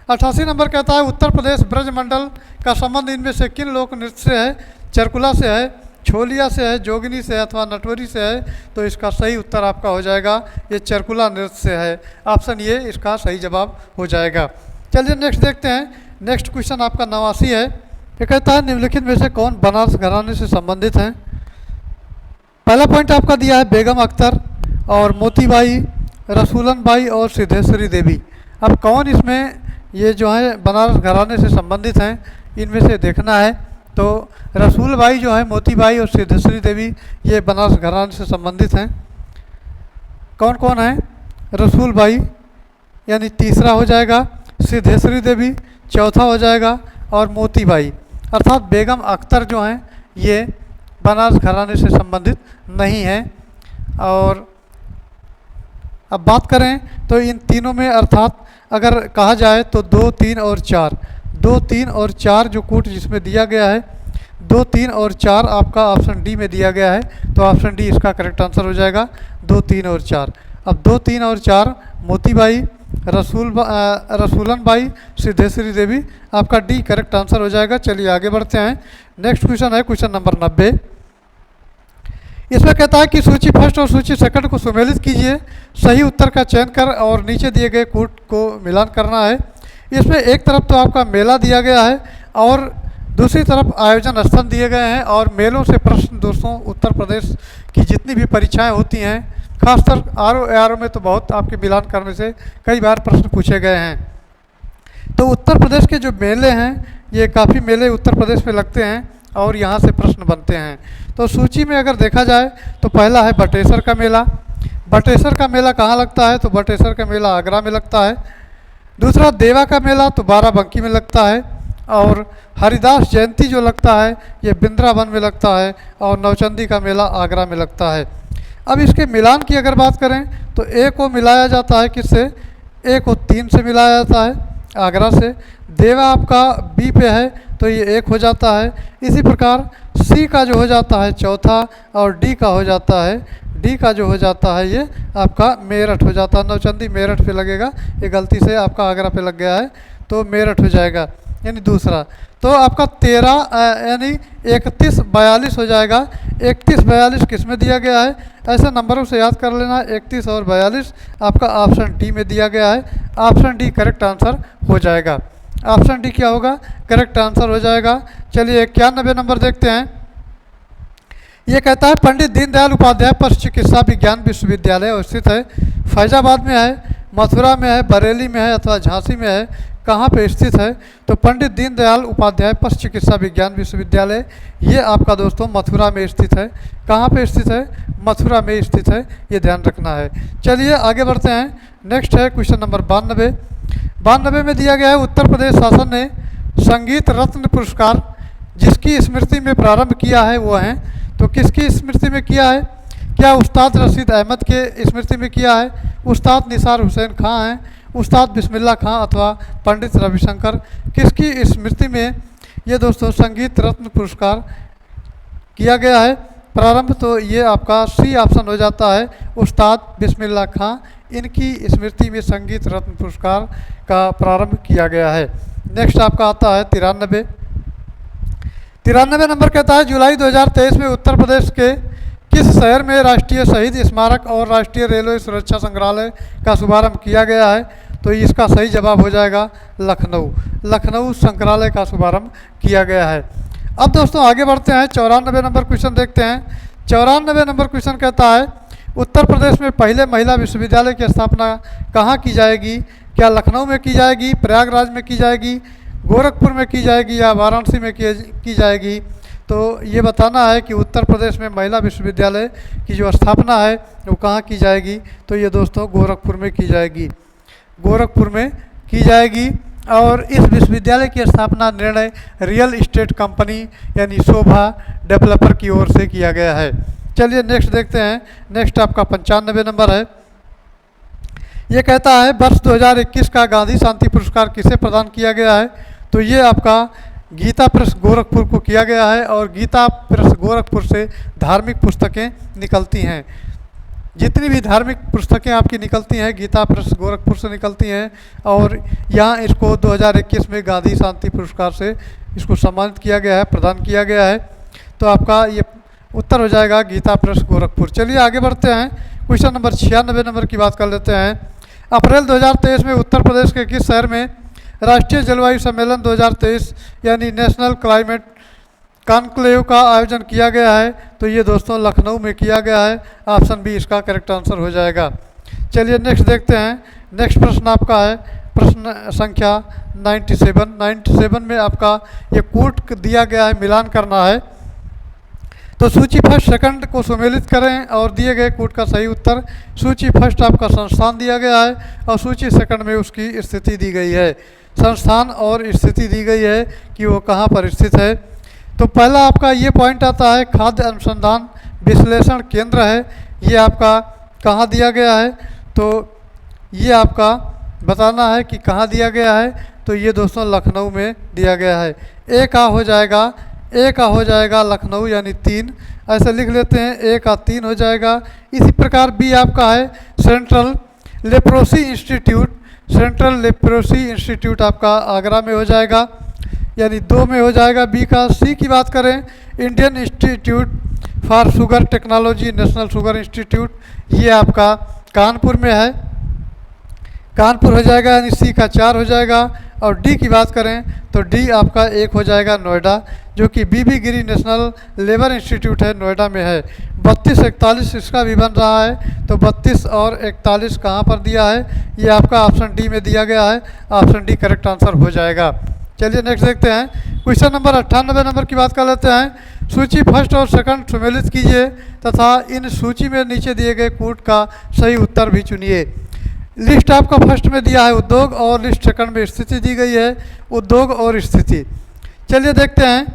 88 नंबर कहता है उत्तर प्रदेश ब्रजमंडल का संबंध इनमें से किन लोक नृत्य से है? चरकुला से है, छोलिया से है, जोगिनी से है अथवा नटवरी से है? तो इसका सही उत्तर आपका हो जाएगा ये चरकुला नृत्य से है। ऑप्शन ये इसका सही जवाब हो जाएगा। चलिए नेक्स्ट देखते हैं। नेक्स्ट क्वेश्चन आपका 89 है। ये कहता है निम्नलिखित में से कौन बनारस घराने से संबंधित हैं? पहला पॉइंट आपका दिया है बेगम अख्तर और मोतीबाई, रसूलन बाई और सिद्धेश्वरी देवी। अब कौन इसमें ये जो है बनारस घराने से संबंधित हैं, इनमें से देखना है। तो रसूल बाई जो है, मोतीबाई और सिद्धेश्वरी देवी ये बनारस घराने से संबंधित हैं। कौन कौन है? रसूल बाई यानी तीसरा हो जाएगा, सिद्धेश्वरी देवी चौथा हो जाएगा और मोतीबाई अर्थात बेगम अख्तर जो हैं ये बनारस घराने से संबंधित नहीं हैं। और अब बात करें तो इन तीनों में अर्थात अगर कहा जाए तो 2, 3 और 4, 2, 3 और 4 जो कूट जिसमें दिया गया है, 2, 3 और 4 आपका ऑप्शन डी में दिया गया है। तो ऑप्शन डी इसका करेक्ट आंसर हो जाएगा, 2, 3 और 4। अब 2, 3 और 4 मोतीबाई, रसूलन बाई, सिद्धेश्वरी देवी, आपका डी करेक्ट आंसर हो जाएगा। चलिए आगे बढ़ते हैं। नेक्स्ट क्वेश्चन है क्वेश्चन नंबर 90। इसमें कहता है कि सूची फर्स्ट और सूची सेकंड को सुमेलित कीजिए, सही उत्तर का चयन कर और नीचे दिए गए कूट को मिलान करना है। इसमें एक तरफ तो आपका मेला दिया गया है और दूसरी तरफ आयोजन स्थल दिए गए हैं। और मेलों से प्रश्न दोस्तों उत्तर प्रदेश की जितनी भी परीक्षाएं होती हैं, खासकर आर में तो बहुत आपके मिलान करने से कई बार प्रश्न पूछे गए हैं। तो उत्तर प्रदेश के जो मेले हैं ये काफ़ी मेले उत्तर प्रदेश में लगते हैं और यहाँ से प्रश्न बनते हैं। तो सूची में अगर देखा जाए तो पहला है बटेसर का मेला। बटेसर का मेला कहाँ लगता है? तो बटेसर का मेला आगरा में लगता है। दूसरा देवा का मेला तो बाराबंकी में लगता है। और हरिदास जयंती जो लगता है ये बिंद्रावन में लगता है। और नवचंदी का मेला आगरा में लगता है। अब इसके मिलान की अगर बात करें तो ए को मिलाया जाता है किससे? ए को 3 से मिलाया जाता है, आगरा से। देवा आपका बी पे है तो ये 1 हो जाता है। इसी प्रकार सी का जो हो जाता है चौथा और डी का हो जाता है, डी का जो हो जाता है ये आपका मेरठ हो जाता है। नवचंदी मेरठ पे लगेगा, ये गलती से आपका आगरा पे लग गया है तो मेरठ हो जाएगा यानी दूसरा। तो आपका 13 यानी 31 42 हो जाएगा। 31 42 किस में दिया गया है? ऐसे नंबरों से याद कर लेना, 31 और 42 आपका ऑप्शन डी में दिया गया है। ऑप्शन डी करेक्ट आंसर हो जाएगा। ऑप्शन डी क्या होगा? करेक्ट आंसर हो जाएगा। चलिए 91 नंबर देखते हैं। ये कहता है पंडित दीनदयाल उपाध्याय पशु चिकित्सा विज्ञान विश्वविद्यालय स्थित है, फैजाबाद में है, मथुरा में है, बरेली में है अथवा झांसी में है, कहाँ पे स्थित है? तो पंडित दीनदयाल उपाध्याय पशु चिकित्सा विज्ञान विश्वविद्यालय, ये आपका दोस्तों मथुरा में स्थित है। कहाँ पे स्थित है? मथुरा में स्थित है, ये ध्यान रखना है। चलिए आगे बढ़ते हैं। नेक्स्ट है क्वेश्चन नंबर 92। 92 में दिया गया है, उत्तर प्रदेश शासन ने संगीत रत्न पुरस्कार जिसकी स्मृति में प्रारंभ किया है वो हैं, तो किसकी स्मृति में किया है? क्या उस्ताद रशीद अहमद के स्मृति में किया है, उस्ताद निसार हुसैन खां हैं, उस्ताद बिस्मिल्लाह खां अथवा पंडित रविशंकर? किसकी स्मृति में ये दोस्तों संगीत रत्न पुरस्कार किया गया है प्रारंभ? तो ये आपका सी ऑप्शन हो जाता है, उस्ताद बिस्मिल्लाह खां, इनकी स्मृति में संगीत रत्न पुरस्कार का प्रारंभ किया गया है। नेक्स्ट आपका आता है 93। 93 नंबर कहता है, जुलाई 2023 में उत्तर प्रदेश के किस शहर में राष्ट्रीय शहीद स्मारक और राष्ट्रीय रेलवे सुरक्षा संग्रहालय का शुभारंभ किया गया है? तो इसका सही जवाब हो जाएगा लखनऊ। लखनऊ संग्रहालय का शुभारंभ किया गया है। अब दोस्तों आगे बढ़ते हैं, 94 नंबर क्वेश्चन देखते हैं। 94 नंबर क्वेश्चन कहता है, उत्तर प्रदेश में पहले महिला विश्वविद्यालय की स्थापना कहाँ की जाएगी? क्या लखनऊ में की जाएगी, प्रयागराज में की जाएगी, गोरखपुर में की जाएगी या वाराणसी में की जाएगी? तो ये बताना है कि उत्तर प्रदेश में महिला विश्वविद्यालय की जो स्थापना है वो कहाँ की जाएगी? तो ये दोस्तों गोरखपुर में की जाएगी, गोरखपुर में की जाएगी। और इस विश्वविद्यालय की स्थापना निर्णय रियल इस्टेट कंपनी यानी शोभा डेवलपर की ओर से किया गया है। चलिए नेक्स्ट देखते हैं। नेक्स्ट आपका 95 नंबर है। ये कहता है, वर्ष 2021 का गांधी शांति पुरस्कार किसे प्रदान किया गया है? तो ये आपका गीता प्रेस गोरखपुर को किया गया है। और गीता प्रेस गोरखपुर से धार्मिक पुस्तकें निकलती हैं। जितनी भी धार्मिक पुस्तकें आपकी निकलती हैं गीता प्रेस गोरखपुर से निकलती हैं। और यहाँ इसको 2021 में गांधी शांति पुरस्कार से इसको सम्मानित किया गया है, प्रदान किया गया है। तो आपका ये उत्तर हो जाएगा गीता प्रेस गोरखपुर। चलिए आगे बढ़ते हैं, क्वेश्चन नंबर 96 नंबर की बात कर लेते हैं। अप्रैल 2023 में उत्तर प्रदेश के किस शहर में राष्ट्रीय जलवायु सम्मेलन 2023 यानी नेशनल क्लाइमेट कॉन्क्लेव का आयोजन किया गया है? तो ये दोस्तों लखनऊ में किया गया है। ऑप्शन बी इसका करेक्ट आंसर हो जाएगा। चलिए नेक्स्ट देखते हैं। नेक्स्ट प्रश्न आपका है प्रश्न संख्या 97। 97 में आपका ये कोड दिया गया है, मिलान करना है। तो सूची फर्स्ट सेकंड को सम्मिलित करें और दिए गए कोड का सही उत्तर। सूची फर्स्ट आपका संस्थान दिया गया है और सूची सेकंड में उसकी स्थिति दी गई है। संस्थान और स्थिति दी गई है कि वो कहाँ पर स्थित है। तो पहला आपका ये पॉइंट आता है, खाद्य अनुसंधान विश्लेषण केंद्र है। ये आपका कहाँ दिया गया है? तो ये आपका बताना है कि कहाँ दिया गया है। तो ये दोस्तों लखनऊ में दिया गया है। ए का हो जाएगा, ए का हो जाएगा लखनऊ यानी 3, ऐसे लिख लेते हैं। ए का 3 हो जाएगा। इसी प्रकार बी आपका है central leprosy institute. Central leprosy institute आपका आगरा में हो जाएगा यानी 2 में हो जाएगा बी का। सी की बात करें, Indian institute for sugar technology national sugar institute, ये आपका कानपुर में है, कानपुर हो जाएगा यानी सी का 4 हो जाएगा। और डी की बात करें तो डी आपका 1 हो जाएगा नोएडा, जो कि बीबी गिरी नेशनल लेबर इंस्टीट्यूट है, नोएडा में है। 32-41 इसका भी बन रहा है। तो 32 और 41 कहाँ पर दिया है? ये आपका ऑप्शन डी में दिया गया है। ऑप्शन डी करेक्ट आंसर हो जाएगा। चलिए नेक्स्ट देखते हैं। क्वेश्चन नंबर 98 नंबर की बात कर लेते हैं। सूची फर्स्ट और सेकंड सम्मिलित कीजिए तथा इन सूची में नीचे दिए गए कोड का सही उत्तर भी चुनिए। लिस्ट आपका फर्स्ट में दिया है उद्योग और लिस्ट सेकंड में स्थिति दी गई है, उद्योग और स्थिति। चलिए देखते हैं।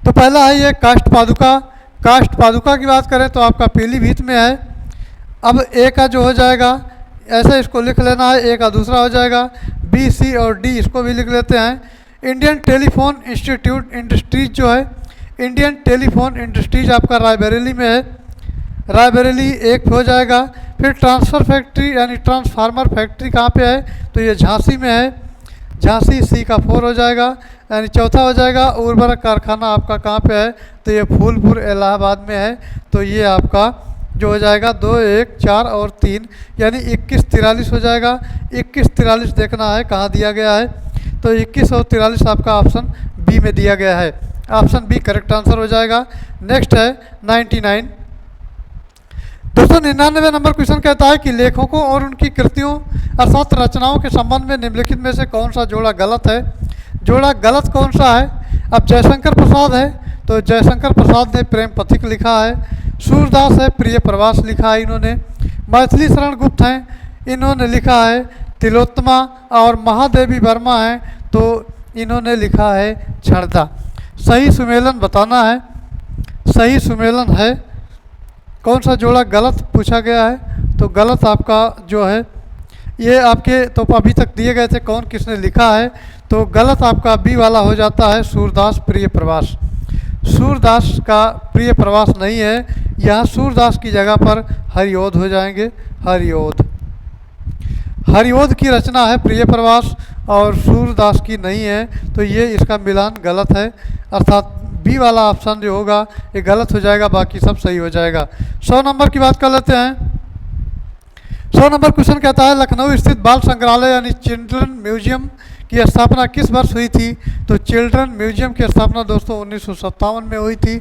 तो पहला है ये काष्ठ पादुका। काष्ठ पादुका की बात करें तो आपका पीलीभीत में है। अब ए का जो हो जाएगा ऐसे इसको लिख लेना है, ए का दूसरा हो जाएगा। बी सी और डी इसको भी लिख लेते हैं। इंडियन टेलीफोन इंस्टीट्यूट इंडस्ट्रीज जो है, इंडियन टेलीफोन इंडस्ट्रीज आपका रायबरेली में है, रायबरेली 1 हो जाएगा। फिर ट्रांसफ़र फैक्ट्री यानी ट्रांसफार्मर फैक्ट्री कहाँ पे है? तो ये झांसी में है, झांसी सी का 4 हो जाएगा यानी चौथा हो जाएगा। उर्वरक कारखाना आपका कहाँ पे है? तो ये फूलपुर इलाहाबाद में है। तो ये आपका जो हो जाएगा 2, 1, 4 और 3 यानी 21-43 हो जाएगा। 21-43 देखना है कहाँ दिया गया है। तो 21 और 43 आपका ऑप्शन बी में दिया गया है। ऑप्शन बी करेक्ट आंसर हो जाएगा। नेक्स्ट है 99। दोस्तों 99 नंबर क्वेश्चन कहता है कि लेखकों और उनकी कृतियों अर्थात रचनाओं के संबंध में निम्नलिखित में से कौन सा जोड़ा गलत है। जोड़ा गलत कौन सा है। अब जयशंकर प्रसाद है तो जयशंकर प्रसाद ने प्रेम पथिक लिखा है। सूरदास है प्रिय प्रवास लिखा है इन्होंने। मैथिली शरण गुप्त हैं, इन्होंने लिखा है तिलोत्तमा। और महादेवी वर्मा है तो इन्होंने लिखा है छड़दा। सही सुमेलन बताना है। सही सुमेलन है कौन सा जोड़ा गलत पूछा गया है। तो गलत आपका जो है ये आपके तो अभी तक दिए गए थे कौन किसने लिखा है, तो गलत आपका बी वाला हो जाता है सूरदास प्रिय प्रवास। सूरदास का प्रिय प्रवास नहीं है, यहाँ सूरदास की जगह पर हरिओद हो जाएंगे। हरिओद हरिओद की रचना है प्रिय प्रवास और सूरदास की नहीं है, तो ये इसका मिलान गलत है। अर्थात बी वाला ऑप्शन जो होगा ये गलत हो जाएगा, बाकी सब सही हो जाएगा। 100 नंबर की बात कर लेते हैं। 100 नंबर क्वेश्चन कहता है लखनऊ स्थित बाल संग्रहालय यानी चिल्ड्रन म्यूजियम की स्थापना किस वर्ष हुई थी। तो चिल्ड्रन म्यूजियम की स्थापना दोस्तों 1957 में हुई थी।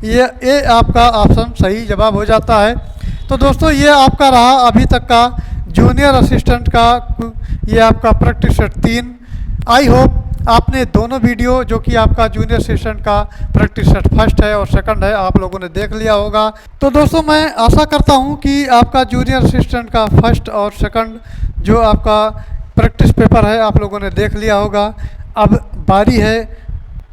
ये आपका ऑप्शन सही जवाब हो जाता है। तो दोस्तों ये आपका रहा अभी तक का जूनियर असिस्टेंट का ये आपका प्रैक्टिस सेट 3। आई होप आपने दोनों वीडियो जो कि आपका जूनियर असिस्टेंट का प्रैक्टिस सेट फर्स्ट है और सेकंड है आप लोगों ने देख लिया होगा। तो दोस्तों मैं आशा करता हूं कि आपका जूनियर असिस्टेंट का फर्स्ट और सेकंड जो आपका प्रैक्टिस पेपर है आप लोगों ने देख लिया होगा। अब बारी है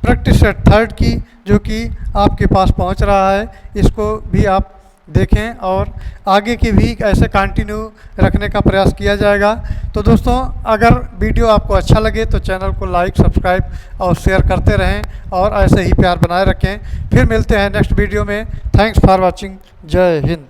प्रैक्टिस सेट थर्ड की जो कि आपके पास पहुंच रहा है, इसको भी आप देखें और आगे की भी ऐसे कंटिन्यू रखने का प्रयास किया जाएगा। तो दोस्तों अगर वीडियो आपको अच्छा लगे तो चैनल को लाइक सब्सक्राइब और शेयर करते रहें और ऐसे ही प्यार बनाए रखें। फिर मिलते हैं नेक्स्ट वीडियो में। Thanks for watching. जय हिंद।